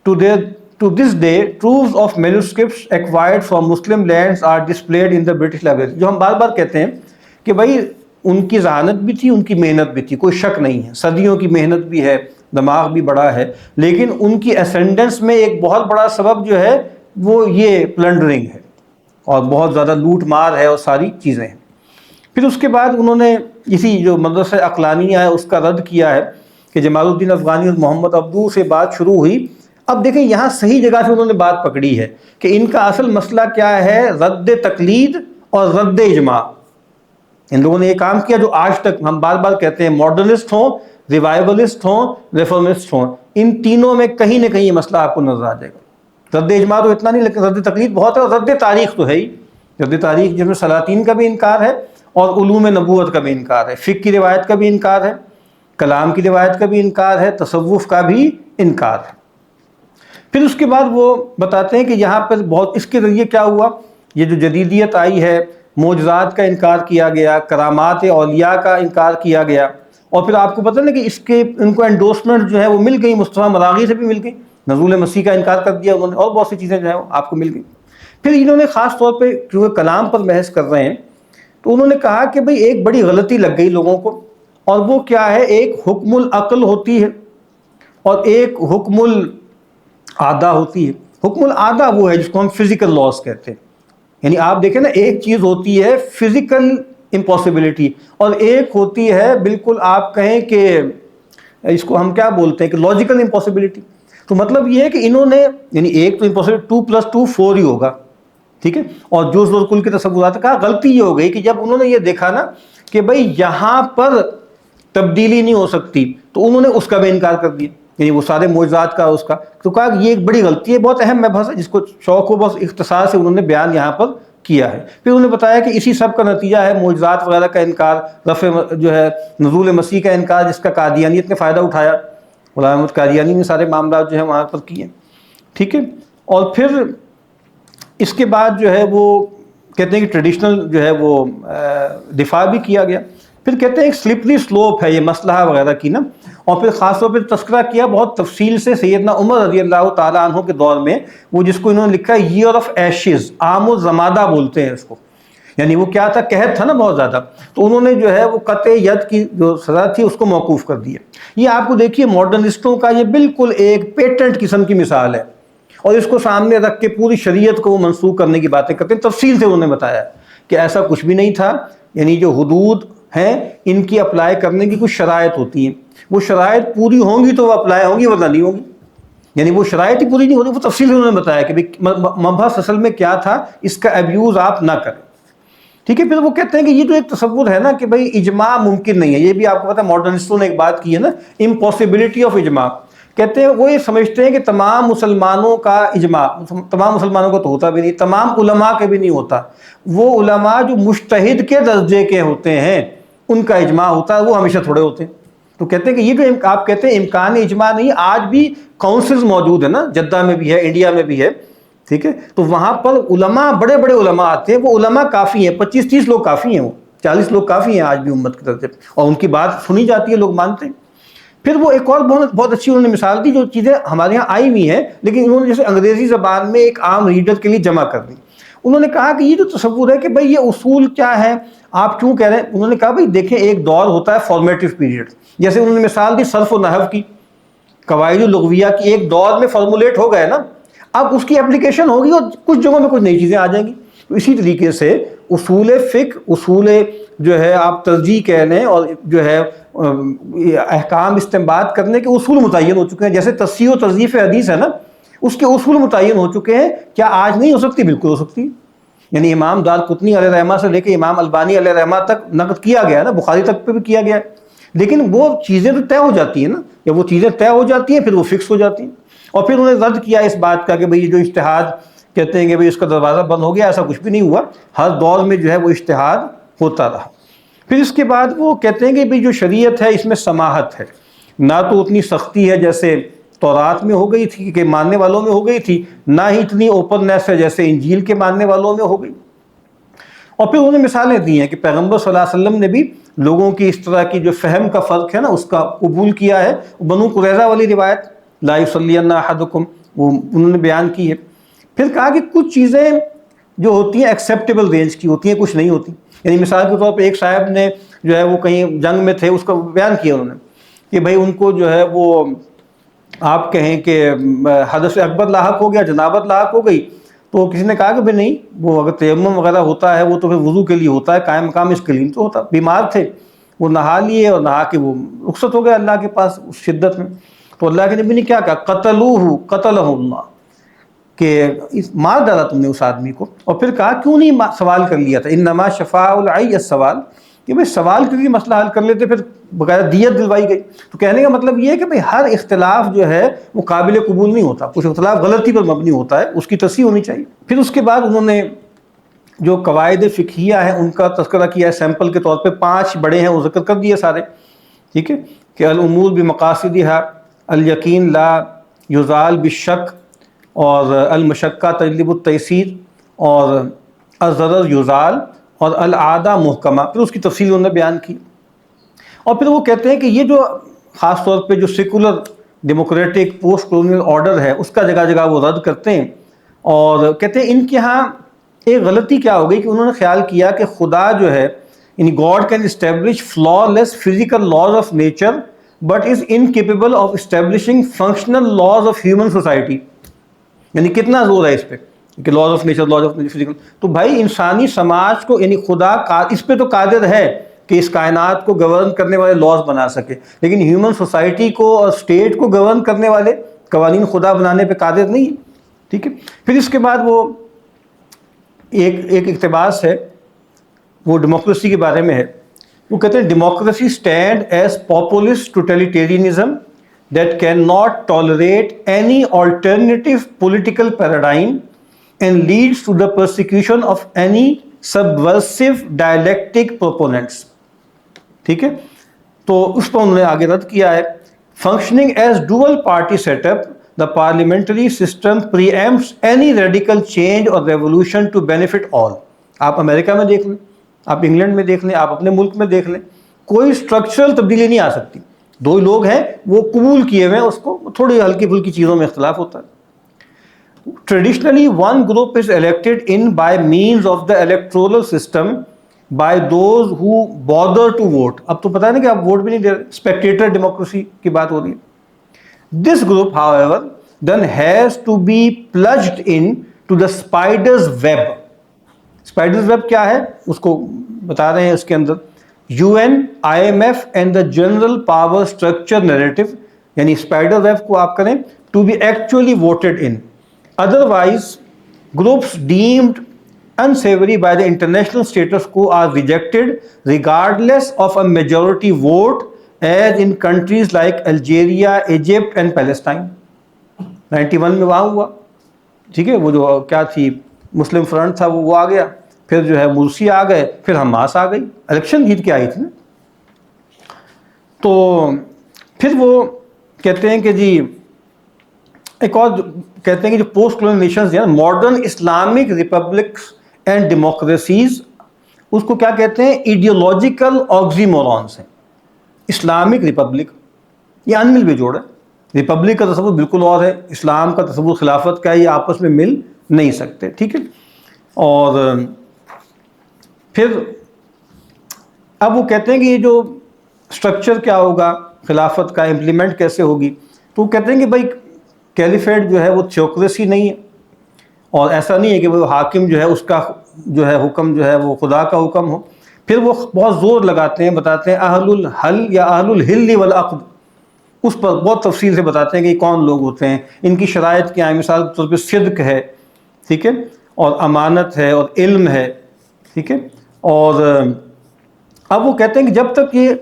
To this day, proofs of manuscripts acquired from Muslim lands are displayed in the British Library. جو ہم بار بار کہتے ہیں کہ بھائی ان کی ذہانت بھی تھی، ان کی محنت بھی تھی، کوئی شک نہیں ہے. صدیوں کی محنت بھی ہے، دماغ بھی بڑا ہے، لیکن ان کی اسینڈنس میں ایک بہت بڑا سبب جو ہے وہ یہ پلنڈرنگ ہے اور بہت زیادہ لوٹ مار ہے اور ساری چیزیں ہیں۔ پھر اس کے بعد انہوں نے اسی جو مدرسہ عقلانیہ ہے اس کا رد کیا ہے کہ جمال الدین افغانی اور محمد عبدو سے بات شروع ہوئی۔ اب دیکھیں یہاں صحیح جگہ سے انہوں نے بات پکڑی ہے کہ ان کا اصل مسئلہ کیا ہے، رد تقلید اور رد اجماع۔ ان لوگوں نے یہ کام کیا جو آج تک ہم بار بار کہتے ہیں، ماڈرنسٹ ہوں، ریوائولسٹ ہوں، ریفارمسٹ ہوں، ان تینوں میں کہیں نہ کہیں یہ مسئلہ آپ کو نظر آ جائے گا۔ رد اجماع تو اتنا نہیں، لیکن رد تقلید بہت ہے، اور رد تاریخ تو ہے ہی۔ رد تاریخ جس میں سلاطین کا بھی انکار ہے اور علوم نبوت کا بھی انکار ہے، فقہ کی روایت کا بھی انکار ہے، کلام کی روایت کا بھی انکار ہے، تصوف کا بھی انکار ہے۔ پھر اس کے بعد وہ بتاتے ہیں کہ یہاں پر بہت اس کے ذریعے کیا ہوا، یہ جو جدیدیت آئی ہے، معجزات کا انکار کیا گیا، کرامات اولیاء کا انکار کیا گیا، اور پھر آپ کو پتہ ہے کہ اس کے ان کو انڈورسمنٹ جو ہے وہ مل گئی، مصطفیٰ مراغی سے بھی مل گئی، نزول مسیح کا انکار کر دیا انہوں نے، اور بہت سی چیزیں جو ہیں آپ کو مل گئی۔ پھر انہوں نے خاص طور پہ کیونکہ کلام پر بحث کر رہے ہیں تو انہوں نے کہا کہ بھئی ایک بڑی غلطی لگ گئی لوگوں کو، اور وہ کیا ہے، ایک حکم العقل ہوتی ہے اور ایک حکم العادہ ہوتی ہے۔ حکم العادہ وہ ہے جس کو ہم فزیکل لاز کہتے ہیں، یعنی آپ دیکھیں نا، ایک چیز ہوتی ہے فزیکل امپاسبلٹی اور ایک ہوتی ہے بالکل آپ کہیں کہ اس کو ہم کیا بولتے ہیں کہ لاجیکل امپاسبلٹی۔ تو مطلب یہ ہے کہ انہوں نے یعنی ایک تو امپاسبل 2+2 4 ہی ہوگا، ٹھیک ہے، اور جزء اور کل کے تصورات کا غلطی یہ ہو گئی کہ جب انہوں نے یہ دیکھا نا کہ بھئی یہاں پر تبدیلی نہیں ہو سکتی تو انہوں نے اس کا بھی انکار کر دیا، یعنی وہ سارے معجزات کا اس کا، تو کہا کہ یہ ایک بڑی غلطی ہے، بہت اہم مبحث ہے جس کو شوق ہو بس اختصار سے انہوں نے بیان یہاں پر کیا ہے۔ پھر انہوں نے بتایا کہ اسی سب کا نتیجہ ہے معجزات وغیرہ کا انکار، رفع جو ہے نزول مسیح کا انکار، جس کا قادیانیت نے فائدہ اٹھایا، غلام احمد قادیانی نے سارے معاملات جو ہیں وہاں پر کیے، ٹھیک ہے۔ اور پھر اس کے بعد جو ہے وہ کہتے ہیں کہ ٹریڈیشنل جو ہے وہ دفاع بھی کیا گیا۔ پھر کہتے ہیں ایک سلپری سلوپ ہے یہ مسئلہ وغیرہ کی نا، اور پھر خاص طور پہ تذکرہ کیا بہت تفصیل سے سیدنا عمر رضی اللہ تعالیٰ عنہ کے دور میں، وہ جس کو انہوں نے لکھا ہے ایئر آف ایشز، عام الزمادہ بولتے ہیں اس کو، یعنی وہ کیا تھا، قحط تھا نا بہت زیادہ، تو انہوں نے جو ہے وہ قطع ید کی جو سزا تھی اس کو موقوف کر دیا۔ یہ آپ کو دیکھیے ماڈرنسٹوں کا یہ بالکل ایک پیٹنٹ قسم کی مثال ہے، اور اس کو سامنے رکھ کے پوری شریعت کو وہ منسوخ کرنے کی باتیں کرتے ہیں۔ تفصیل سے انہوں نے بتایا کہ ایسا کچھ بھی نہیں تھا، یعنی جو حدود ہیں ان کی اپلائی کرنے کی کچھ شرائط ہوتی ہیں، وہ شرائط پوری ہوں گی تو وہ اپلائی ہوں گی ورنہ نہیں ہوگی، یعنی وہ شرائط ہی پوری نہیں ہوتی۔ وہ تفصیل سے انہوں نے بتایا کہ مبحث اصل میں کیا تھا، اس کا ابیوز آپ نہ کریں، ٹھیک ہے۔ پھر وہ کہتے ہیں کہ یہ جو ایک تصور ہے نا کہ بھئی اجماع ممکن نہیں ہے، یہ بھی آپ کو پتا ہے ماڈرنسٹوں نے ایک بات کی ہے نا، امپاسبلٹی آف اجماع، کہتے ہیں وہ یہ سمجھتے ہیں کہ تمام مسلمانوں کا اجماع، تمام مسلمانوں کو تو ہوتا بھی نہیں، تمام علماء کے بھی نہیں ہوتا، وہ علماء جو مجتہد کے درجے کے ہوتے ہیں ان کا اجماع ہوتا ہے، وہ ہمیشہ تھوڑے ہوتے ہیں۔ تو کہتے ہیں کہ یہ جو آپ کہتے ہیں امکان اجماع نہیں، آج بھی کونسلز موجود ہیں نا، جدہ میں بھی ہے، انڈیا میں بھی ہے، ٹھیک ہے، تو وہاں پر علماء، بڑے بڑے علماء آتے ہیں، وہ علماء کافی ہیں، 25-30 لوگ کافی ہیں، وہ 40 لوگ کافی ہیں آج بھی امت کی طرف سے، اور ان کی بات سنی جاتی ہے، لوگ مانتے ہیں۔ پھر وہ ایک اور بہت اچھی انہوں نے مثال دی، جو چیزیں ہمارے یہاں آئی ہوئی ہیں لیکن انہوں نے جیسے انگریزی زبان میں ایک عام ریڈر کے لیے جمع کر دی۔ انہوں نے کہا کہ یہ جو تصور ہے کہ بھئی یہ اصول کیا ہے، آپ کیوں کہہ رہے ہیں، انہوں نے کہا بھئی دیکھیں ایک دور ہوتا ہے فارمیٹیو پیریڈ، جیسے انہوں نے مثال دی صرف و نحو کی، قواعد لغویہ کی، ایک دور میں فارمولیٹ ہو گئے نا، اب اس کی اپلیکیشن ہوگی اور کچھ جگہوں میں کچھ نئی چیزیں آ جائیں گی۔ تو اسی طریقے سے اصول فقہ، اصول جو ہے آپ ترجیح کہہ لیں، اور جو ہے احکام استنباط کرنے کے اصول متعین ہو چکے ہیں، جیسے تصحیح و تضعیف حدیث ہے نا، اس کے اصول متعین ہو چکے ہیں۔ کیا آج نہیں ہو سکتی؟ بالکل ہو سکتی، یعنی امام دارقطنی علیہ رحمہ سے لے کے امام البانی علیہ رحمہ تک نقد کیا گیا ہے نا، بخاری تک پہ بھی کیا گیا ہے، لیکن وہ چیزیں تو طے ہو جاتی ہیں نا، یا وہ چیزیں طے ہو جاتی ہیں پھر وہ فکس ہو جاتی ہیں۔ اور پھر انہوں نے رد کیا اس بات کا کہ بھئی جو اجتہاد کہتے ہیں کہ بھئی اس کا دروازہ بند ہو گیا، ایسا کچھ بھی نہیں ہوا، ہر دور میں جو ہے وہ اجتہاد ہوتا رہا۔ پھر اس کے بعد وہ کہتے ہیں کہ بھئی جو شریعت ہے اس میں سماحت ہے، نہ تو اتنی سختی ہے جیسے تورات میں ہو گئی تھی کہ ماننے والوں میں ہو گئی تھی، نہ ہی اتنی اوپننیس ہے جیسے انجیل کے ماننے والوں میں ہو گئی۔ اور پھر انہوں نے مثالیں دی ہیں کہ پیغمبر صلی اللہ علیہ وسلم نے بھی لوگوں کی اس طرح کی جو فہم کا فرق ہے نا اس کا قبول کیا ہے۔ بنو قریظہ والی روایت لا یصلین احدکم، وہ انہوں نے بیان کی ہے۔ پھر کہا کہ کچھ چیزیں جو ہوتی ہیں ایکسیپٹیبل رینج کی ہوتی ہیں، کچھ نہیں ہوتی، یعنی مثال کے طور پہ ایک صاحب نے جو ہے وہ کہیں جنگ میں تھے، اس کا بیان کیا انہوں نے کہ بھائی ان کو جو ہے وہ آپ کہیں کہ حدث اکبر لاحق ہو گیا، جنابت لاحق ہو گئی، تو کسی نے کہا کہ بھائی نہیں، وہ اگر تیمم وغیرہ ہوتا ہے وہ تو پھر وضو کے لیے ہوتا ہے، قائم مقام اس کے لیے تو ہوتا. بیمار تھے، وہ نہا لیے اور نہا کے وہ رخصت ہو گیا اللہ کے پاس اس شدت میں. تو اللہ کے نبی نے کیا کہا؟ قتلوہ قتلہ اللہ، کہ مار ڈالا تم نے اس آدمی کو. اور پھر کہا کیوں نہیں سوال کر لیا تھا؟ انما شفاء العی السوال، کہ بھائی سوال کر کے مسئلہ حل کر لیتے، پھر بغیر دیت دلوائی گئی. تو کہنے کا مطلب یہ ہے کہ بھئی ہر اختلاف جو ہے وہ قابل قبول نہیں ہوتا، کچھ اختلاف غلطی پر مبنی ہوتا ہے، اس کی تصحیح ہونی چاہیے. پھر اس کے بعد انہوں نے جو قواعد فقہیہ ہیں ان کا تذکرہ کیا ہے، سیمپل کے طور پہ 5 بڑے ہیں وہ ذکر کر دیے سارے، ٹھیک ہے، کہ الامور بمقاصدہا، الیقین لا یزال بالشک، اور المشقہ تجلب التیسیر، اور الضرر یزال، اور العادہ محکمہ. پھر اس کی تفصیل انہوں نے بیان کی. اور پھر وہ کہتے ہیں کہ یہ جو خاص طور پہ جو secular democratic post colonial order ہے اس کا جگہ جگہ وہ رد کرتے ہیں، اور کہتے ہیں ان کے ہاں ایک غلطی کیا ہو گئی کہ انہوں نے خیال کیا کہ خدا جو ہے، یعنی God can establish flawless physical laws of nature but is incapable of establishing functional laws of human society. یعنی کتنا زور ہے اس پہ کہ laws of nature, laws of physical. تو بھائی انسانی سماج کو، یعنی خدا اس پہ تو قادر ہے کہ اس کائنات کو گورن کرنے والے لاز بنا سکے، لیکن ہیومن سوسائٹی کو اور اسٹیٹ کو گورن کرنے والے قوانین خدا بنانے پہ قادر نہیں ہے. ٹھیک ہے. پھر اس کے بعد وہ ایک اقتباس ہے، وہ ڈیموکریسی کے بارے میں ہے. وہ کہتے ہیں democracy stand as populist totalitarianism that cannot tolerate any alternative political paradigm and leads to the persecution of any subversive dialectic proponents. ٹھیک ہے. تو اس پر انہوں نے آگے رد کیا ہے. Functioning as dual party setup, the parliamentary system preempts any radical change or revolution to benefit all. آپ امریکہ میں دیکھ لیں، آپ انگلینڈ میں دیکھ لیں، آپ اپنے ملک میں دیکھ لیں، کوئی اسٹرکچرل تبدیلی نہیں آ سکتی. 2 لوگ ہیں وہ قبول کیے ہوئے ہیں اس کو، تھوڑی ہلکی پھلکی چیزوں میں اختلاف ہوتا ہے. Traditionally, one group is elected in by means of the electoral system by those who bother to vote. اب تو پتہ ہے نا کہ آپ ووٹ بھی نہیں دے رہے، اسپیکٹیٹر ڈیموکریسی کی بات ہو رہی ہے. This group, however, then has to be plunged in to the spider's web. Spider's web کیا ہے اس کو بتا رہے ہیں اس کے اندر. UN, IMF and the general power structure narrative, یعنی spider web کو آپ کریں to be actually voted in. Otherwise, groups deemed unsavory by the international status quo are rejected regardless of a majority vote, as in countries like Algeria, Egypt and Palestine. 91 میں وہاں ہوا. ٹھیک ہے. وہ جو کیا تھی مسلم فرنٹ تھا وہ آ گیا، پھر جو ہے مرسی آ گئے، پھر حماس آ گئی، الیکشن جیت کے آئی تھی نا. تو پھر وہ کہتے ہیں کہ جی ایک اور کہتے ہیں کہ جو پوسٹ کولونیل نیشنز ہیں، modern Islamic republics and democracies, اس کو کیا کہتے ہیں؟ ایڈیولوجیکل آکسیمورونس ہیں. اسلامک ریپبلک یہ ان مل بجوڑ ہے. ریپبلک کا تصور بالکل اور ہے، اسلام کا تصور خلافت کا ہے، یہ آپس میں مل نہیں سکتے. ٹھیک ہے. اور پھر اب وہ کہتے ہیں کہ یہ جو اسٹرکچر کیا ہوگا خلافت کا، امپلیمنٹ کیسے ہوگی. تو وہ کہتے ہیں کہ بھائی کیلیفیٹ جو ہے وہ تھیوکریسی نہیں ہے، اور ایسا نہیں ہے کہ وہ حاکم جو ہے اس کا جو ہے حکم جو ہے وہ خدا کا حکم ہو. پھر وہ بہت زور لگاتے ہیں، بتاتے ہیں اہل الحل یا اہل الحل والعقد، اس پر بہت تفصیل سے بتاتے ہیں کہ یہ کون لوگ ہوتے ہیں، ان کی شرائط کیا ہیں. مثال کے طور پہ صدق ہے، ٹھیک ہے، اور امانت ہے، اور علم ہے. ٹھیک ہے. اور اب وہ کہتے ہیں کہ جب تک یہ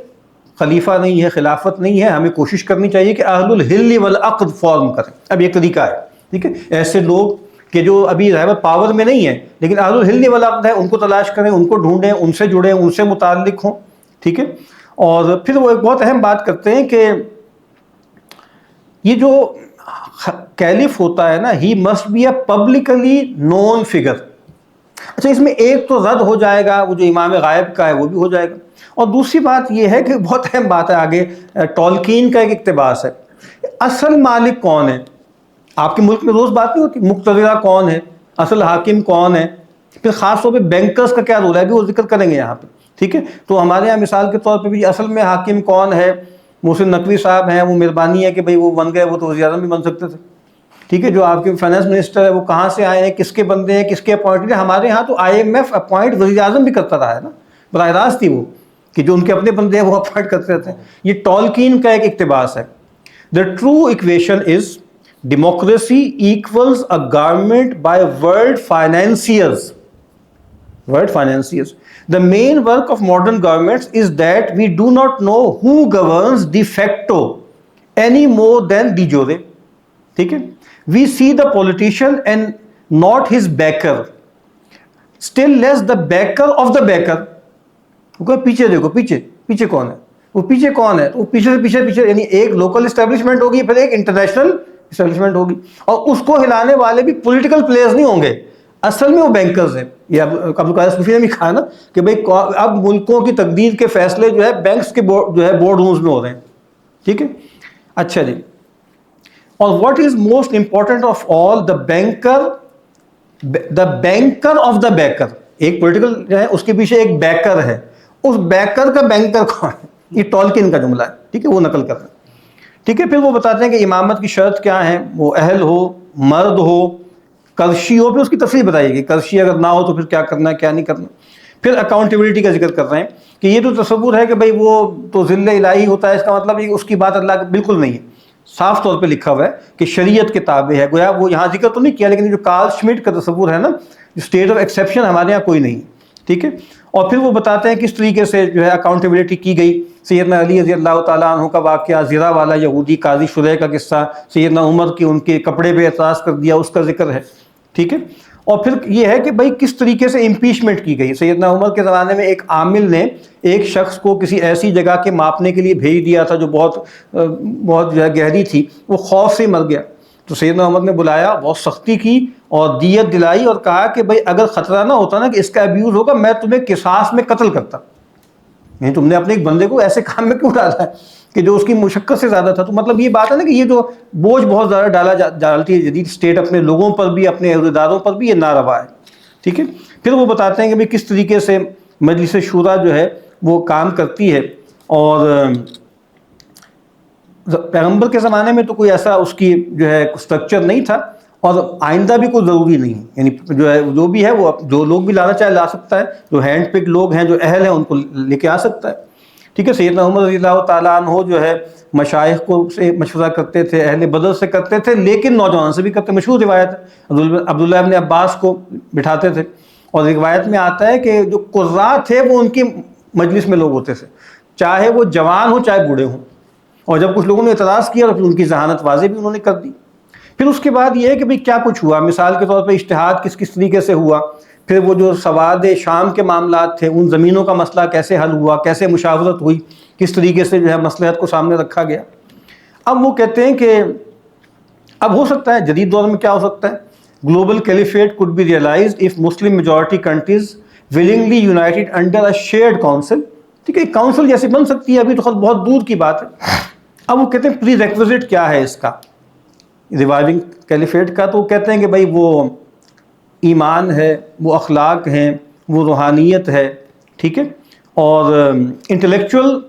خلیفہ نہیں ہے، خلافت نہیں ہے، ہمیں کوشش کرنی چاہیے کہ اہل الحل والعقد فارم کریں. اب یہ طریقہ ہے. ٹھیک ہے. ایسے لوگ کہ جو ابھی رہبت پاور میں نہیں ہے لیکن اہل الحل والعقد ہے، ان کو تلاش کریں، ان کو ڈھونڈیں، ان سے جڑیں، ان سے متعلق ہوں. ٹھیک ہے. اور پھر وہ ایک بہت اہم بات کرتے ہیں کہ یہ جو کیلف ہوتا ہے نا، he must be a publicly known figure. اچھا، اس میں ایک تو رد ہو جائے گا، وہ جو امام غائب کا ہے وہ بھی ہو جائے گا. اور دوسری بات یہ ہے کہ بہت اہم بات ہے آگے، ٹولکین کا ایک اقتباس ہے. اصل مالک کون ہے؟ آپ کے ملک میں روز بات نہیں ہوتی مقتدرہ کون ہے، اصل حاکم کون ہے. پھر خاص طور پہ بینکرز کا کیا رول ہے بھی وہ ذکر کریں گے یہاں پہ. ٹھیک ہے. تو ہمارے یہاں مثال کے طور پہ بھی اصل میں حاکم کون ہے، محسن نقوی صاحب ہیں، وہ مہربانی ہے کہ بھئی وہ بن گئے، وہ تو وزیر اعظم بھی بن سکتے تھے، ٹھیک ہے. جو آپ کے فائنانس منسٹر ہے وہ کہاں سے آئے ہیں، کس کے بندے ہیں، کس کے اپوائنٹڈ ہیں. ہمارے ہاں تو آئی ایم ایف اپوائنٹ وزیر اعظم بھی کرتا رہا ہے نا، براہ راست تھی وہ، کہ جو ان کے اپنے بندے ہیں وہ اپوائنٹ کرتے رہتے ہیں. یہ ٹولکین کا ایک اقتباس ہے. The true equation is democracy equals a government by world financiers. World financiers. The main work of modern governments is that we do not know who governs de facto any more than de jure. ٹھیک ہے. We see the politician and not his backer. Still less the backer of the backer. پیچھے دیکھو، پیچھے کون ہے، وہ پیچھے کون ہے، وہ پیچھے سے پیچھے یعنی ایک لوکل اسٹیبلشمنٹ ہوگی، پھر ایک انٹرنیشنل اسٹیبلشمنٹ ہوگی، اور اس کو ہلانے والے بھی پولیٹیکل پلیئرز نہیں ہوں گے، اصل میں وہ بینکرز ہیں. یہ عبدالقادر صوفی نے بھی کہا نا کہ بھئی اب ملکوں کی تقدیر کے فیصلے جو ہے بینکس کے جو ہے بورڈ رومز میں ہو رہے ہیں. ٹھیک ہے. اچھا جی. اور what is most important of all, the banker of the baker. ایک پولیٹیکل جو ہے اس کے پیچھے ایک بیکر ہے، اس بیکر کا بینکر کون ہے؟ یہ ٹولکین کا جملہ ہے. ٹھیک ہے، وہ نقل کر رہے ہیں. ٹھیک ہے. پھر وہ بتاتے ہیں کہ امامت کی شرط کیا ہے، وہ اہل ہو، مرد ہو، کرشی ہو. پھر اس کی تفصیل بتائیے گی، کرشی اگر نہ ہو تو پھر کیا کرنا ہے، کیا نہیں کرنا. پھر اکاؤنٹیبلٹی کا ذکر کر رہے ہیں کہ یہ تو تصور ہے کہ بھئی وہ تو ذل الہی ہوتا ہے، اس کا مطلب یہ اس کی بات اللہ بالکل نہیں ہے. صاف طور پہ لکھا ہوا ہے کہ شریعت کے تابع ہے. گویا وہ یہاں ذکر تو نہیں کیا، لیکن جو کارل شمٹ کا تصور ہے نا، جو اسٹیٹ آف ایکسیپشن ہمارے یہاں کوئی نہیں. ٹھیک ہے. اور پھر وہ بتاتے ہیں کس طریقے سے جو ہے اکاؤنٹیبلٹی کی گئی. سیدنا علی رضی اللہ تعالیٰ عنہ کا واقعہ، زرہ والا یہودی قاضی شریح کا قصہ، سیدنا عمر کی ان کے کپڑے پہ اعتراض کر دیا، اس کا ذکر ہے. ٹھیک ہے. اور پھر یہ ہے کہ بھئی کس طریقے سے امپیچمنٹ کی گئی. سیدنا عمر کے زمانے میں ایک عامل نے ایک شخص کو کسی ایسی جگہ کے ماپنے کے لیے بھیج دیا تھا جو بہت جو ہے گہری تھی، وہ خوف سے مر گیا. تو سیدنا عمر نے بلایا، بہت سختی کی اور دیت دلائی، اور کہا کہ بھئی اگر خطرہ نہ ہوتا نا کہ اس کا ابیوز ہوگا، میں تمہیں قصاص میں قتل کرتا. نہیں، تم نے اپنے ایک بندے کو ایسے کام میں کیوں ڈالا ہے کہ جو اس کی مشقت سے زیادہ تھا. تو مطلب یہ بات ہے نا کہ یہ جو بوجھ بہت زیادہ ڈالتی ہے جدید اسٹیٹ اپنے لوگوں پر بھی، اپنے عہدیداروں پر بھی، یہ ناروا ہے. ٹھیک ہے. پھر وہ بتاتے ہیں کہ بھئی کس طریقے سے مجلس شورا جو ہے وہ کام کرتی ہے. اور پیغمبر کے زمانے میں تو کوئی ایسا اس کی جو ہے اسٹرکچر نہیں تھا، اور آئندہ بھی کوئی ضروری نہیں. یعنی جو ہے جو بھی ہے وہ جو لوگ بھی لانا چاہے لا سکتا ہے، جو ہینڈ پک لوگ ہیں، جو اہل ہیں، ان کو لے کے آ سکتا ہے. ٹھیک ہے. سیدنا عمر رضی اللہ تعالیٰ عنہ جو ہے مشائخ کو سے مشورہ کرتے تھے، اہل بدر سے کرتے تھے، لیکن نوجوان سے بھی کرتے. مشہور روایت ہے، عبداللہ ابن عباس کو بٹھاتے تھے، اور روایت میں آتا ہے کہ جو قراء تھے وہ ان کی مجلس میں لوگ ہوتے تھے، چاہے وہ جوان ہو چاہے بوڑھے ہوں. اور جب کچھ لوگوں نے اعتراض کیا تو پھر ان کی ذہانت واضح بھی انہوں نے کر دی. پھر اس کے بعد یہ ہے کہ بھئی کیا کچھ ہوا، مثال کے طور پہ اجتہاد کس طریقے سے ہوا. پھر وہ جو سواد شام کے معاملات تھے، ان زمینوں کا مسئلہ کیسے حل ہوا، کیسے مشاورت ہوئی، کس طریقے سے جو ہے مصلحت کو سامنے رکھا گیا. اب وہ کہتے ہیں کہ اب ہو سکتا ہے جدید دور میں کیا ہو سکتا ہے، global caliphate could be realized if Muslim majority countries willingly united under a shared council. ٹھیک ہے. کاؤنسل جیسے بن سکتی ہے، ابھی تو خود بہت دور کی بات ہے. اب وہ کہتے ہیں پری ریکوزٹ کیا ہے اس کا، ریوائونگ کیلیفیٹ کا. تو وہ کہتے ہیں کہ بھائی وہ ایمان ہے، وہ اخلاق ہیں، وہ روحانیت ہے. ٹھیک ہے. اور انٹلیکچوئل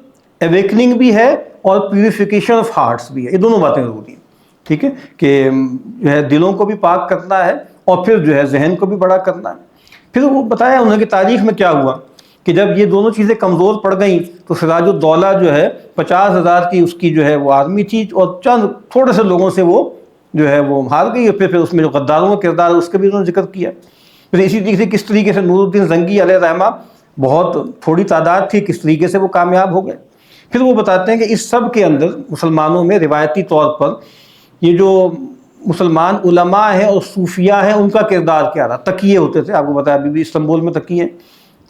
اویکننگ بھی ہے، اور پیوریفیکیشن آف ہارٹس بھی ہے. یہ دونوں باتیں ضروری ہیں. ٹھیک ہے. کہ جو ہے دلوں کو بھی پاک کرنا ہے، اور پھر جو ہے ذہن کو بھی بڑا کرنا ہے. پھر وہ بتایا انہوں نے کہ تاریخ میں کیا ہوا کہ جب یہ دونوں چیزیں کمزور پڑ گئیں تو سراج الدولہ جو ہے 50,000 کی اس کی جو ہے وہ آرمی تھی، اور چند تھوڑے سے لوگوں سے وہ جو ہے وہ ہار گئی. اور پھر اس میں جو غداروں کا کردار اس کا بھی انہوں نے ذکر کیا. پھر اسی طریقے سے کس طریقے سے نور الدین زنگی علیہ الرحمہ، بہت تھوڑی تعداد تھی، کس طریقے سے وہ کامیاب ہو گئے. پھر وہ بتاتے ہیں کہ اس سب کے اندر مسلمانوں میں روایتی طور پر یہ جو مسلمان علماء ہیں اور صوفیاء ہیں، ان کا کردار کیا رہا. تقیے ہوتے تھے، آپ کو بتایا ابھی بھی استنبول میں تقیے ہیں.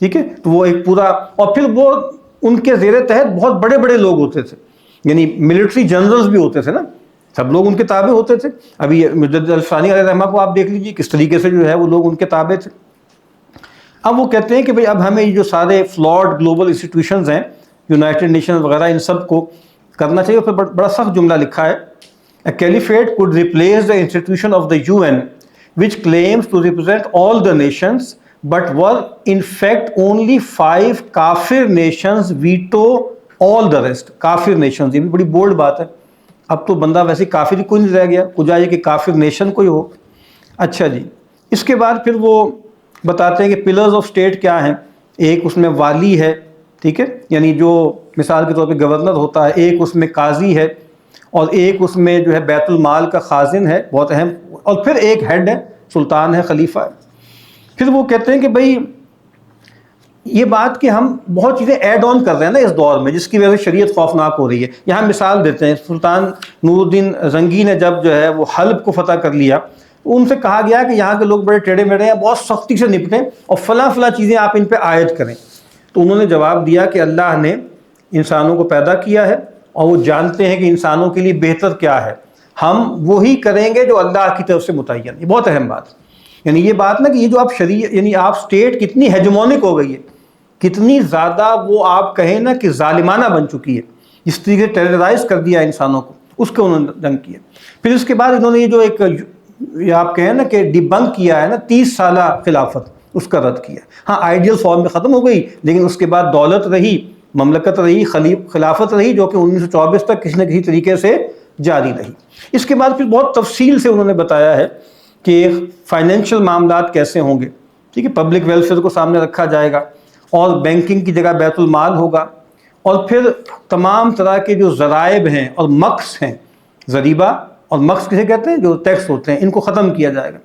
ٹھیک ہے. تو وہ ایک پورا، اور پھر وہ ان کے زیر تحت بہت بڑے بڑے لوگ ہوتے تھے، یعنی ملٹری جنرلز بھی ہوتے تھے نا، سب لوگ ان کے تابع ہوتے تھے. ابھی مجدد الفسانی علیہ الرحمہ کو آپ دیکھ لیجیے کس طریقے سے جو ہے وہ لوگ ان کے تابع تھے. اب وہ کہتے ہیں کہ بھئی اب ہمیں یہ جو سارے فلاڈ گلوبل انسٹیٹیوشنز ہیں، یونائٹڈ نیشنز وغیرہ، ان سب کو کرنا چاہیے. پھر بڑا سخت جملہ لکھا ہے، A caliphate could replace the institution of the UN, which claims to represent all the nations, but were in fact only 5 kafir nations veto all the rest کافر نیشنز. یہ بھی بڑی بولڈ بات ہے. اب تو بندہ ویسے کافر ہی کوئی نہیں رہ گیا, کچھ آئے کہ کافر نیشن کوئی ہو. اچھا جی, اس کے بعد پھر وہ بتاتے ہیں کہ پلرز آف اسٹیٹ کیا ہیں. ایک اس میں والی ہے, ٹھیک ہے, یعنی جو مثال کے طور پہ گورنر ہوتا ہے. ایک اس میں قاضی ہے, اور ایک اس میں جو ہے بیت المال کا خازن ہے, بہت اہم. اور پھر ایک ہیڈ ہے, سلطان ہے, خلیفہ ہے. پھر وہ کہتے ہیں کہ بھائی یہ بات کہ ہم بہت چیزیں ایڈ آن کر رہے ہیں نا اس دور میں, جس کی وجہ سے شریعت خوفناک ہو رہی ہے. یہاں مثال دیتے ہیں, سلطان نور الدین زنگی نے جب جو ہے وہ حلب کو فتح کر لیا, ان سے کہا گیا کہ یہاں کے لوگ بڑے ٹیڑے میڑے ہیں, بہت سختی سے نپٹیں اور فلاں فلاں چیزیں آپ ان پہ عائد کریں. تو انہوں نے جواب دیا کہ اللہ نے انسانوں کو پیدا کیا ہے اور وہ جانتے ہیں کہ انسانوں کے لیے بہتر کیا ہے, ہم وہی کریں گے جو اللہ کی طرف سے متعین. یہ بہت اہم بات. یعنی یہ بات نا کہ یہ جو آپ شریعت, یعنی آپ اسٹیٹ کتنی ہیجمونک ہو گئی ہے, کتنی زیادہ وہ آپ کہیں نا کہ ظالمانہ بن چکی ہے, جس طریقے سے ٹیررائز کر دیا انسانوں کو, اس کو انہوں نے جنگ کیا. پھر اس کے بعد انہوں نے یہ جو ایک یہ آپ کہیں نا کہ ڈیبنک کیا ہے نا 30 سالہ خلافت, اس کا رد کیا. ہاں آئیڈیل فارم میں ختم ہو گئی, لیکن اس کے بعد دولت رہی, مملکت رہی, خلافت رہی, جو کہ 1924 تک کسی نہ کسی طریقے سے جاری رہی. اس کے بعد پھر بہت تفصیل سے انہوں نے بتایا ہے کہ فائنینشیل معاملات کیسے ہوں گے, ٹھیک ہے, پبلک ویلفیئر کو سامنے رکھا جائے گا, اور بینکنگ کی جگہ بیت المال ہوگا, اور پھر تمام طرح کے جو ضرائب ہیں اور مقص ہیں, ضریبہ اور مقص کسے کہتے ہیں, جو ٹیکس ہوتے ہیں, ان کو ختم کیا جائے گا.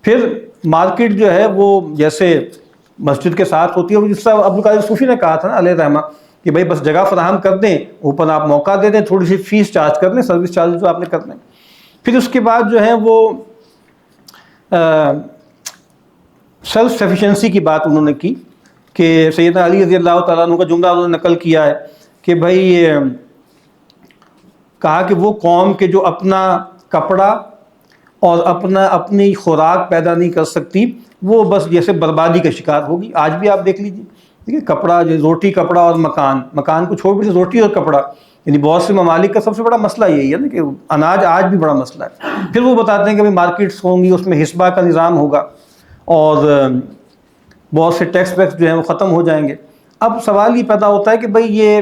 پھر مارکیٹ جو ہے وہ جیسے مسجد کے ساتھ ہوتی ہے, جس طرح عبدالقادر صوفی نے کہا تھا نا علیہ رحمہ, کہ بھائی بس جگہ فراہم کر دیں, اوپر آپ موقع دے دیں, تھوڑی سی فیس چارج کر لیں, سروس چارج جو آپ نے کرنا ہے. پھر اس کے بعد جو ہے وہ سیلف سفیشنسی کی بات انہوں نے کی, کہ سیدنا علی رضی اللہ تعالیٰ عنہ کا جملہ انہوں نے نقل کیا ہے کہ بھائی کہا کہ وہ قوم کہ جو اپنا کپڑا اور اپنی خوراک پیدا نہیں کر سکتی, وہ بس جیسے بربادی کا شکار ہوگی. آج بھی آپ دیکھ لیجیے, ٹھیک ہے, کپڑا, روٹی, کپڑا اور مکان کو چھوڑ بھی روٹی اور کپڑا, یعنی بہت سے ممالک کا سب سے بڑا مسئلہ یہی ہے نا کہ اناج آج بھی بڑا مسئلہ ہے. پھر وہ بتاتے ہیں کہ بھائی مارکیٹس ہوں گی, اس میں حسبہ کا نظام ہوگا, اور بہت سے ٹیکس ویکس جو ہیں وہ ختم ہو جائیں گے. اب سوال یہ پیدا ہوتا ہے کہ بھئی یہ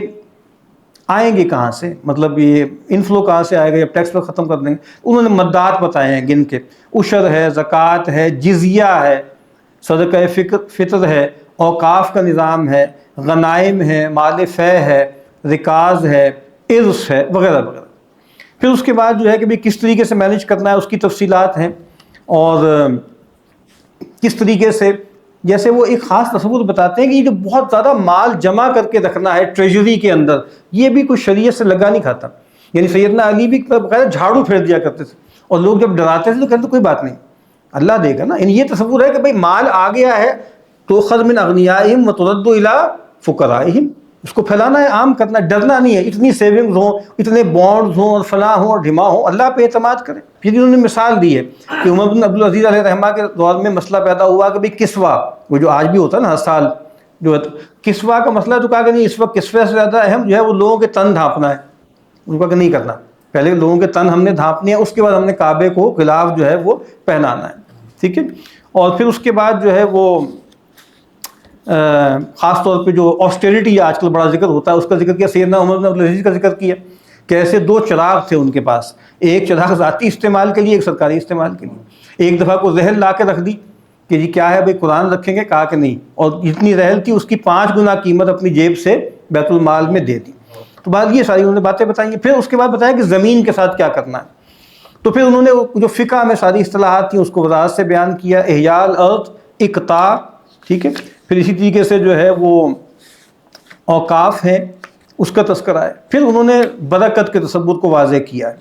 آئیں گے کہاں سے, مطلب یہ انفلو کہاں سے آئے گا جب ٹیکس ویکس ختم کر دیں گے. انہوں نے مدات بتائے ہیں گن کے, عشر ہے, زکوٰۃ ہے, جزیہ ہے, صدقہ فطر ہے, اوقاف کا نظام ہے, غنائم ہے, مال فے ہے, رکاز ہے, ارث ہے, وغیرہ وغیرہ. پھر اس کے بعد جو ہے کہ کس طریقے سے مینیج کرنا ہے اس کی تفصیلات ہیں, اور کس طریقے سے, جیسے وہ ایک خاص تصور بتاتے ہیں کہ یہ جو بہت زیادہ مال جمع کر کے رکھنا ہے ٹریجری کے اندر, یہ بھی کوئی شریعت سے لگا نہیں کھاتا. یعنی سیدنا علی بھی بقاعدہ جھاڑو پھیر دیا کرتے تھے, اور لوگ جب ڈراتے تھے تو کہتے کوئی بات نہیں, اللہ دے گا نا. یعنی یہ تصور ہے کہ بھئی مال آ گیا ہے تو خذ من اغنیائہم وترد الی فقرائہم, اس کو پھیلانا ہے, عام کرنا, ڈرنا نہیں ہے. اتنی سیونگز ہوں, اتنے بانڈز ہوں, اور فلاں ہوں اور ڈھما ہوں, اللہ پہ اعتماد کریں. پھر انہوں نے مثال دی ہے کہ عمر بن عبدالعزیز علیہ رحمہ کے دور میں مسئلہ پیدا ہوا کہ بھئی کسوہ, وہ جو آج بھی ہوتا ہے نا ہر سال جو ہے کسوہ کا مسئلہ, تو کہا کہ نہیں, اس وقت کسوہ سے زیادہ اہم جو ہے وہ لوگوں کے تن ڈھانپنا ہے. ان کو کہ نہیں کرنا, پہلے لوگوں کے تن ہم نے ڈھانپنے ہیں, اس کے بعد ہم نے کعبے کو غلاف جو ہے وہ پہنانا ہے, ٹھیک ہے. اور پھر اس کے بعد جو ہے وہ خاص طور پہ جو آسٹیریٹی آج کل بڑا ذکر ہوتا ہے, اس کا ذکر کیا. سیدنا عمر بن عبدالعزیز کا ذکر کیا کہ ایسے 2 چراغ تھے ان کے پاس, ایک چراغ ذاتی استعمال کے لیے, ایک سرکاری استعمال کے لیے. ایک دفعہ کو رحل لا کے رکھ دی کہ جی کیا ہے بھائی قرآن رکھیں گے, کہا کہ نہیں, اور جتنی رحل تھی اس کی 5 گنا قیمت اپنی جیب سے بیت المال میں دے دی. تو بعد یہ ساری انہوں نے باتیں بتائیں گی. پھر اس کے بعد بتایا کہ زمین کے ساتھ کیا کرنا ہے. تو پھر انہوں نے جو فقہ میں ساری اصطلاحات تھیں اس کو وضاحت سے بیان کیا, احیاء الارض, اقطاع, ٹھیک ہے. پھر اسی طریقے سے جو ہے وہ اوقاف ہیں, اس کا تذکرہ ہے. پھر انہوں نے برکت کے تصور کو واضح کیا ہے,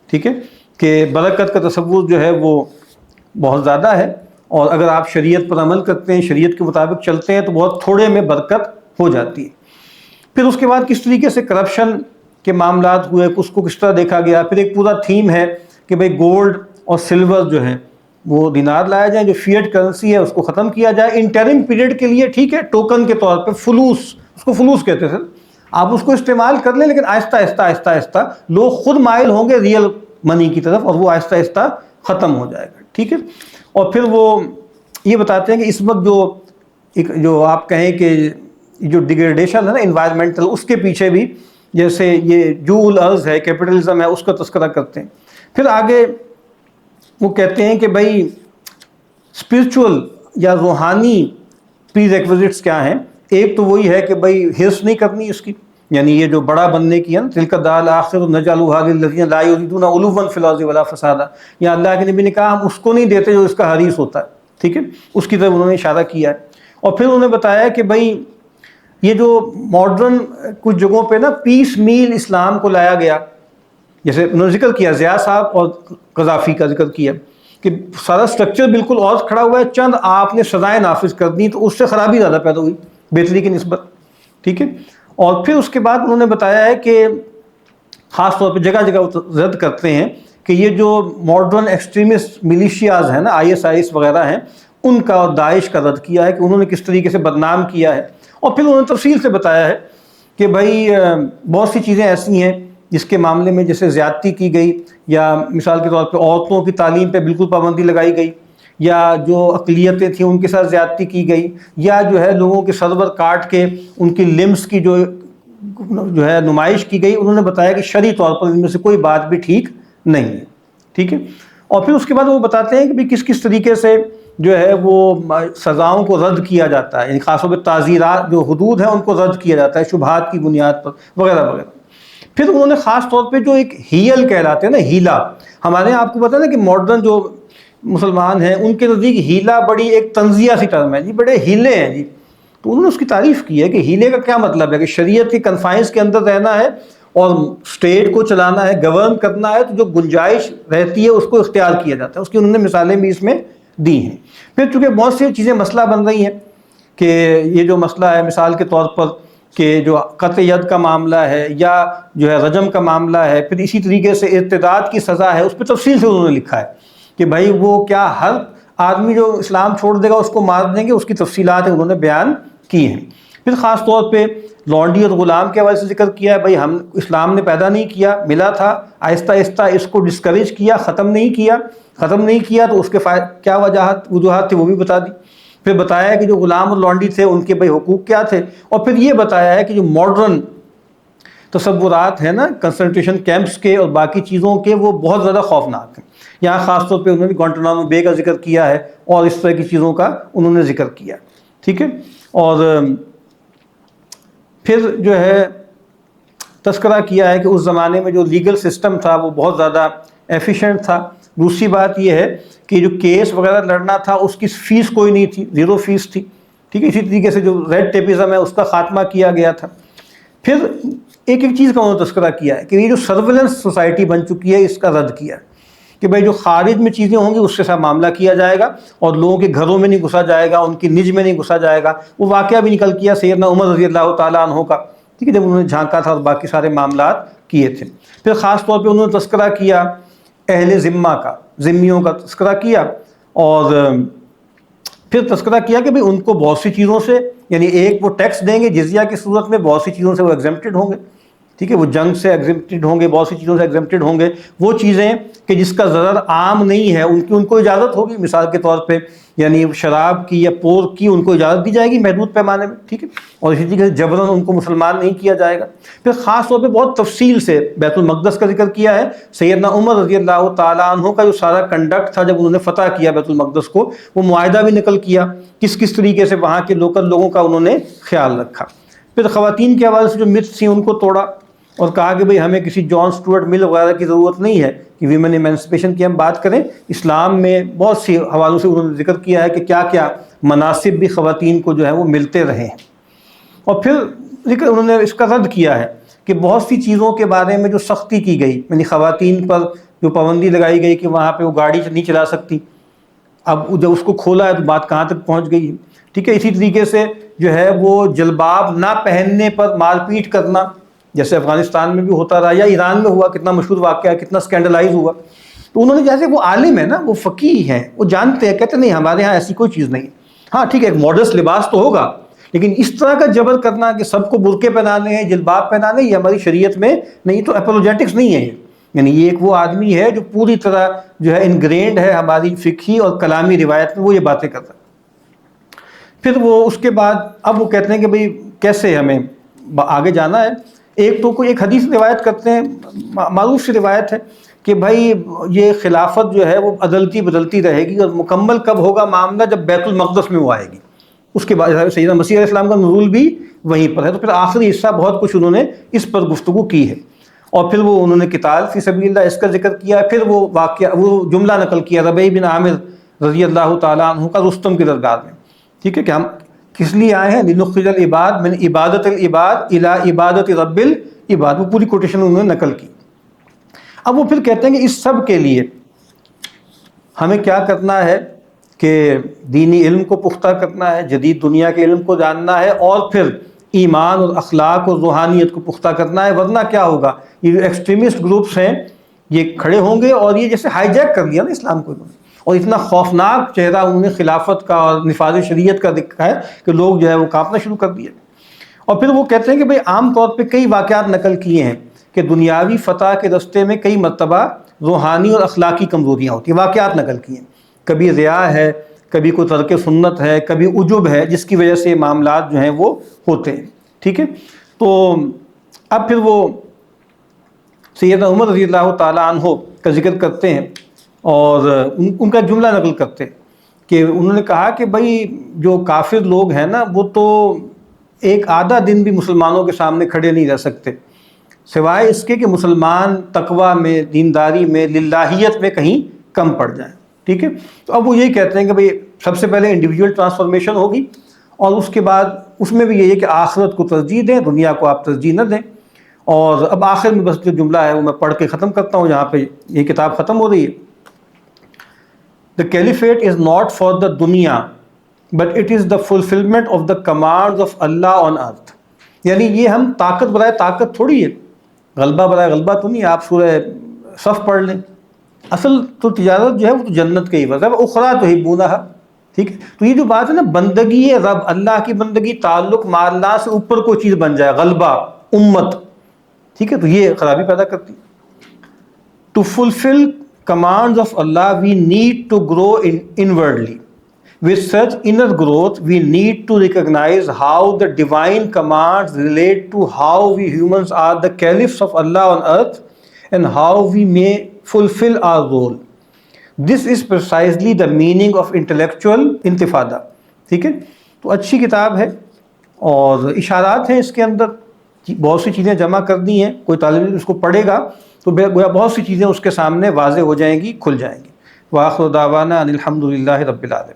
ٹھیک ہے, کہ برکت کا تصور جو ہے وہ بہت زیادہ ہے, اور اگر آپ شریعت پر عمل کرتے ہیں, شریعت کے مطابق چلتے ہیں, تو بہت تھوڑے میں برکت ہو جاتی ہے. پھر اس کے بعد کس طریقے سے کرپشن کے معاملات ہوئے, اس کو کس طرح دیکھا گیا. پھر ایک پورا تھیم ہے کہ بھئی گولڈ اور سلور جو ہے وہ دینار لایا جائے, جو فیٹ کرنسی ہے اس کو ختم کیا جائے انٹرم پیریڈ کے لیے, ٹھیک ہے, ٹوکن کے طور پہ. فلوس, اس کو فلوس کہتے تھے, آپ اس کو استعمال کر لیں, لیکن آہستہ آہستہ آہستہ آہستہ لوگ خود مائل ہوں گے ریئل منی کی طرف, اور وہ آہستہ آہستہ ختم ہو جائے گا, ٹھیک ہے. اور پھر وہ یہ بتاتے ہیں کہ اس وقت جو آپ کہیں کہ جو ڈیگریڈیشن ہے نا انوائرمنٹل، اس کے پیچھے بھی جیسے یہ جول ارض ہے، کیپٹلزم ہے، اس کا تذکرہ کرتے ہیں۔ پھر آگے وہ کہتے ہیں کہ بھائی اسپرچول یا روحانی پری ریکوزٹس کیا ہیں۔ ایک تو وہی ہے کہ بھائی حرص نہیں کرنی اس کی، یعنی یہ جو بڑا بننے کی ہے نا، تلک الدار الآخرۃ نجعلھا للذین لا یریدون علوا فی الارض ولا فسادا، یا اللہ کے نبی نے کہا ہم اس کو نہیں دیتے جو اس کا حریص ہوتا ہے، ٹھیک ہے، اس کی طرف انہوں نے اشارہ کیا ہے۔ اور پھر انہوں نے بتایا کہ بھائی یہ جو ماڈرن کچھ جگہوں پہ نا پیس میل اسلام کو لایا گیا، جیسے انہوں نے ذکر کیا ضیاء صاحب اور قذافی کا ذکر کیا کہ سارا سٹرکچر بالکل اور کھڑا ہوا ہے، چند آپ نے سزائیں نافذ کر دی تو اس سے خرابی زیادہ پیدا ہوئی بہتری کی نسبت، ٹھیک ہے۔ اور پھر اس کے بعد انہوں نے بتایا ہے کہ خاص طور پہ جگہ جگہ رد کرتے ہیں کہ یہ جو ماڈرن ایکسٹریمسٹ ملیشیاز ہیں نا، ISIS وغیرہ ہیں، ان کا اور داعش کا رد کیا ہے کہ انہوں نے کس طریقے سے بدنام کیا ہے۔ اور پھر انہوں نے تفصیل سے بتایا ہے کہ بھائی بہت سی چیزیں ایسی ہیں جس کے معاملے میں جیسے زیادتی کی گئی، یا مثال کے طور پہ عورتوں کی تعلیم پہ بالکل پابندی لگائی گئی، یا جو اقلیتیں تھیں ان کے ساتھ زیادتی کی گئی، یا جو ہے لوگوں کے سرور کاٹ کے ان کی لمس کی جو ہے نمائش کی گئی۔ انہوں نے بتایا کہ شرعی طور پر ان میں سے کوئی بات بھی ٹھیک نہیں ہے، ٹھیک ہے۔ اور پھر اس کے بعد وہ بتاتے ہیں کہ بھی کس کس طریقے سے جو ہے وہ سزاؤں کو رد کیا جاتا ہے، یعنی خاص طور پہ تعزیرات جو حدود ہیں ان کو رد کیا جاتا ہے شبہات کی بنیاد پر وغیرہ وغیرہ۔ پھر انہوں نے خاص طور پہ جو ایک ہیل کہلاتے ہیں نا، ہیلا، ہمارے یہاں آپ کو پتہ ہے نا کہ ماڈرن جو مسلمان ہیں ان کے نزدیک ہیلا بڑی ایک تنزیہ سی ٹرم ہے جی، بڑے ہیلے ہیں جی۔ تو انہوں نے اس کی تعریف کی ہے کہ ہیلے کا کیا مطلب ہے کہ شریعت کی کنفائنس کے اندر رہنا ہے اور اسٹیٹ کو چلانا ہے، گورن کرنا ہے، تو جو گنجائش رہتی ہے اس کو اختیار کیا جاتا ہے۔ اس کی انہوں نے مثالیں بھی اس میں دی ہیں۔ پھر چونکہ بہت سی چیزیں مسئلہ بن رہی ہیں کہ یہ جو مسئلہ ہے مثال کے طور پر کہ جو قطع ید کا معاملہ ہے یا جو ہے رجم کا معاملہ ہے، پھر اسی طریقے سے ارتداد کی سزا ہے، اس پہ تفصیل سے انہوں نے لکھا ہے کہ بھائی وہ کیا ہر آدمی جو اسلام چھوڑ دے گا اس کو مار دیں گے، اس کی تفصیلات انہوں نے بیان کی ہیں۔ پھر خاص طور پہ لونڈی اور غلام کے حوالے سے ذکر کیا ہے، بھائی ہم اسلام نے پیدا نہیں کیا، ملا تھا، آہستہ آہستہ اس کو ڈسکریج کیا، ختم نہیں کیا تو اس کے کیا وجوہات تھے وہ بھی بتا دی۔ پھر بتایا ہے کہ جو غلام اور لونڈی تھے ان کے بھائی حقوق کیا تھے، اور پھر یہ بتایا ہے کہ جو ماڈرن تصورات ہیں نا کنسنٹریشن کیمپس کے اور باقی چیزوں کے، وہ بہت زیادہ خوفناک ہیں۔ یہاں خاص طور پہ انہوں نے گوانٹانامو بے کا ذکر کیا ہے اور اس طرح کی چیزوں کا انہوں نے ذکر کیا، ٹھیک ہے۔ اور پھر جو ہے تذکرہ کیا ہے کہ اس زمانے میں جو لیگل سسٹم تھا وہ بہت زیادہ ایفیشینٹ تھا۔ دوسری بات یہ ہے کہ جو کیس وغیرہ لڑنا تھا اس کی فیس کوئی نہیں تھی، 0 فیس تھی، ٹھیک ہے۔ اسی طریقے سے جو ریڈ ٹیپزم ہے اس کا خاتمہ کیا گیا تھا۔ پھر ایک چیز کا انہوں نے تذکرہ کیا ہے کہ یہ جو سرویلنس سوسائٹی بن چکی ہے اس کا رد کیا ہے کہ بھائی جو خارج میں چیزیں ہوں گی اس سے ساتھ معاملہ کیا جائے گا، اور لوگوں کے گھروں میں نہیں گھسا جائے گا، ان کی نج میں نہیں گھسا جائے گا۔ وہ واقعہ بھی نکل کیا سیدنا عمر رضی اللہ تعالیٰ عنہ کا، ٹھیک ہے، جب انہوں نے جھانکا تھا اور باقی سارے معاملات کیے تھے۔ پھر خاص طور پہ انہوں نے تذکرہ کیا اہل ذمہ کا، ذمیوں کا تذکرہ کیا، اور پھر تذکرہ کیا کہ بھئی ان کو بہت سی چیزوں سے، یعنی ایک وہ ٹیکس دیں گے جزیہ کی صورت میں، بہت سی چیزوں سے وہ ایگزمپٹڈ ہوں گے، ٹھیک ہے، وہ جنگ سے ایگزمپٹڈ ہوں گے، بہت سی چیزوں سے ایگزمپٹڈ ہوں گے۔ وہ چیزیں کہ جس کا ضرر عام نہیں ہے ان کو اجازت ہوگی، مثال کے طور پہ یعنی شراب کی یا پورک کی ان کو اجازت دی جائے گی محدود پیمانے میں، ٹھیک ہے، اور اسی طریقے سے جبراً ان کو مسلمان نہیں کیا جائے گا۔ پھر خاص طور پہ بہت تفصیل سے بیت المقدس کا ذکر کیا ہے۔ سیدنا عمر رضی اللہ تعالیٰ عنہ کا جو سارا کنڈکٹ تھا جب انہوں نے فتح کیا بیت المقدس کو، وہ معاہدہ بھی نقل کیا، کس طریقے سے وہاں کے لوکل لوگوں کا انہوں نے خیال رکھا۔ پھر خواتین کے حوالے سے جو متس تھیں ان کو توڑا اور کہا کہ بھئی ہمیں کسی جان سٹورٹ مل وغیرہ کی ضرورت نہیں ہے کہ ویمن ایمنسپیشن کی ہم بات کریں۔ اسلام میں بہت سی حوالوں سے انہوں نے ذکر کیا ہے کہ کیا کیا مناصب بھی خواتین کو جو ہے وہ ملتے رہے ہیں۔ اور پھر ذکر انہوں نے اس کا رد کیا ہے کہ بہت سی چیزوں کے بارے میں جو سختی کی گئی، یعنی خواتین پر جو پابندی لگائی گئی کہ وہاں پہ وہ گاڑی نہیں چلا سکتی، اب جب اس کو کھولا ہے تو بات کہاں تک پہنچ گئی ہے، ٹھیک ہے۔ اسی طریقے سے جو ہے وہ جلباب نہ پہننے پر مار پیٹ کرنا، جیسے افغانستان میں بھی ہوتا رہا یا ایران میں ہوا، کتنا مشہور واقعہ ہے، کتنا اسکینڈلائز ہوا۔ تو انہوں نے جیسے وہ عالم ہے نا، وہ فقیہ ہیں، وہ جانتے ہیں، کہتے نہیں ہمارے ہاں ایسی کوئی چیز نہیں۔ ہاں ٹھیک ہے، ایک ماڈسٹ لباس تو ہوگا، لیکن اس طرح کا جبر کرنا کہ سب کو برقعے پہنانے ہیں، جلباب پہنانے، یہ ہماری شریعت میں نہیں، تو اپولوجیٹکس نہیں ہے یہ، یعنی یہ ایک وہ آدمی ہے جو پوری طرح جو ہے انگرینڈ ہے ہماری فقہی اور کلامی روایت میں، وہ یہ باتیں کرتا ہے۔ پھر وہ اس کے بعد اب وہ کہتے ہیں کہ بھئی کیسے ہمیں آگے جانا ہے. ایک تو کوئی ایک حدیث روایت کرتے ہیں، معروف سی روایت ہے کہ بھائی یہ خلافت جو ہے وہ عدلتی بدلتی رہے گی، اور مکمل کب ہوگا معاملہ؟ جب بیت المقدس میں وہ آئے گی. اس کے بعد سیدنا مسیح علیہ السلام کا نزول بھی وہیں پر ہے. تو پھر آخری حصہ بہت کچھ انہوں نے اس پر گفتگو کی ہے، اور پھر وہ انہوں نے قتال فی سبیل اللہ اس کا ذکر کیا. پھر وہ واقعہ، وہ جملہ نقل کیا ربیع بن عامر رضی اللہ تعالیٰ عنہ کا رستم کی درگاہ میں، ٹھیک ہے، کہ ہم کس لیے آئے ہیں؟ لنخرج العباد من عبادت العباد الی عبادت رب العباد. وہ پوری کوٹیشن انہوں نے نقل کی. اب وہ پھر کہتے ہیں کہ اس سب کے لیے ہمیں کیا کرنا ہے کہ دینی علم کو پختہ کرنا ہے، جدید دنیا کے علم کو جاننا ہے، اور پھر ایمان اور اخلاق اور روحانیت کو پختہ کرنا ہے. ورنہ کیا ہوگا؟ یہ جو ایکسٹریمسٹ گروپس ہیں یہ کھڑے ہوں گے، اور یہ جیسے ہائی جیک کر لیا نا اسلام کو انہوں نے، اور اتنا خوفناک چہرہ انہوں نے خلافت کا اور نفاذ شریعت کا دکھا ہے کہ لوگ جو ہے وہ کانپنا شروع کر دیے. اور پھر وہ کہتے ہیں کہ بھئی عام طور پہ کئی واقعات نقل کیے ہیں کہ دنیاوی فتح کے رستے میں کئی مرتبہ روحانی اور اخلاقی کمزوریاں ہوتی ہیں. واقعات نقل کیے ہیں، کبھی ریا ہے، کبھی کوئی ترک سنت ہے، کبھی عجب ہے، جس کی وجہ سے یہ معاملات جو ہیں وہ ہوتے ہیں. ٹھیک ہے. تو اب پھر وہ سیدنا عمر رضی اللہ تعالیٰ عنہ کا ذکر کرتے ہیں، اور ان کا جملہ نقل کرتے ہیں کہ انہوں نے کہا کہ بھئی جو کافر لوگ ہیں نا، وہ تو ایک آدھا دن بھی مسلمانوں کے سامنے کھڑے نہیں رہ سکتے، سوائے اس کے کہ مسلمان تقویٰ میں، دینداری میں، للہیت میں کہیں کم پڑ جائیں. ٹھیک ہے. تو اب وہ یہی کہتے ہیں کہ بھئی سب سے پہلے انڈیویجول ٹرانسفارمیشن ہوگی، اور اس کے بعد اس میں بھی یہی ہے کہ آخرت کو ترجیح دیں، دنیا کو آپ ترجیح نہ دیں. اور اب آخر میں بس جو جملہ ہے وہ میں پڑھ کے ختم کرتا ہوں، جہاں پہ یہ کتاب ختم ہو رہی ہے. The caliphate is not for the dunya, but it is the fulfillment of the commands of Allah on earth. یعنی یہ ہم طاقت برائے طاقت تھوڑی ہے، غلبہ برائے غلبہ تو نہیں. آپ سورہ صف پڑھ لیں، اصل تو تجارت جو ہے وہ تو جنت کے ہی وجہ ہے، اخرى تحبونہا. ٹھیک ہے. تو یہ جو بات ہے نا، بندگی رب، اللہ کی بندگی، تعلق مع اللہ سے اوپر کوئی چیز بن جائے، غلبہ، امت، ٹھیک ہے، تو یہ خرابی پیدا کرتی. To fulfill commands of Allah, we need to grow inwardly. With such inner growth, we need to recognize how the divine commands relate to how we humans are the caliphs of Allah on earth, and how we may fulfill our role. This is precisely the meaning of intellectual intifada. ٹھیک ہے. تو اچھی کتاب ہے، اور اشارات ہیں اس کے اندر، بہت سی چیزیں جمع کرنی ہیں. کوئی طالب علم اس کو پڑھے گا تو گویا بہت سی چیزیں اس کے سامنے واضح ہو جائیں گی، کھل جائیں گی. وآخر دعوانا ان الحمد للہ رب العالمین.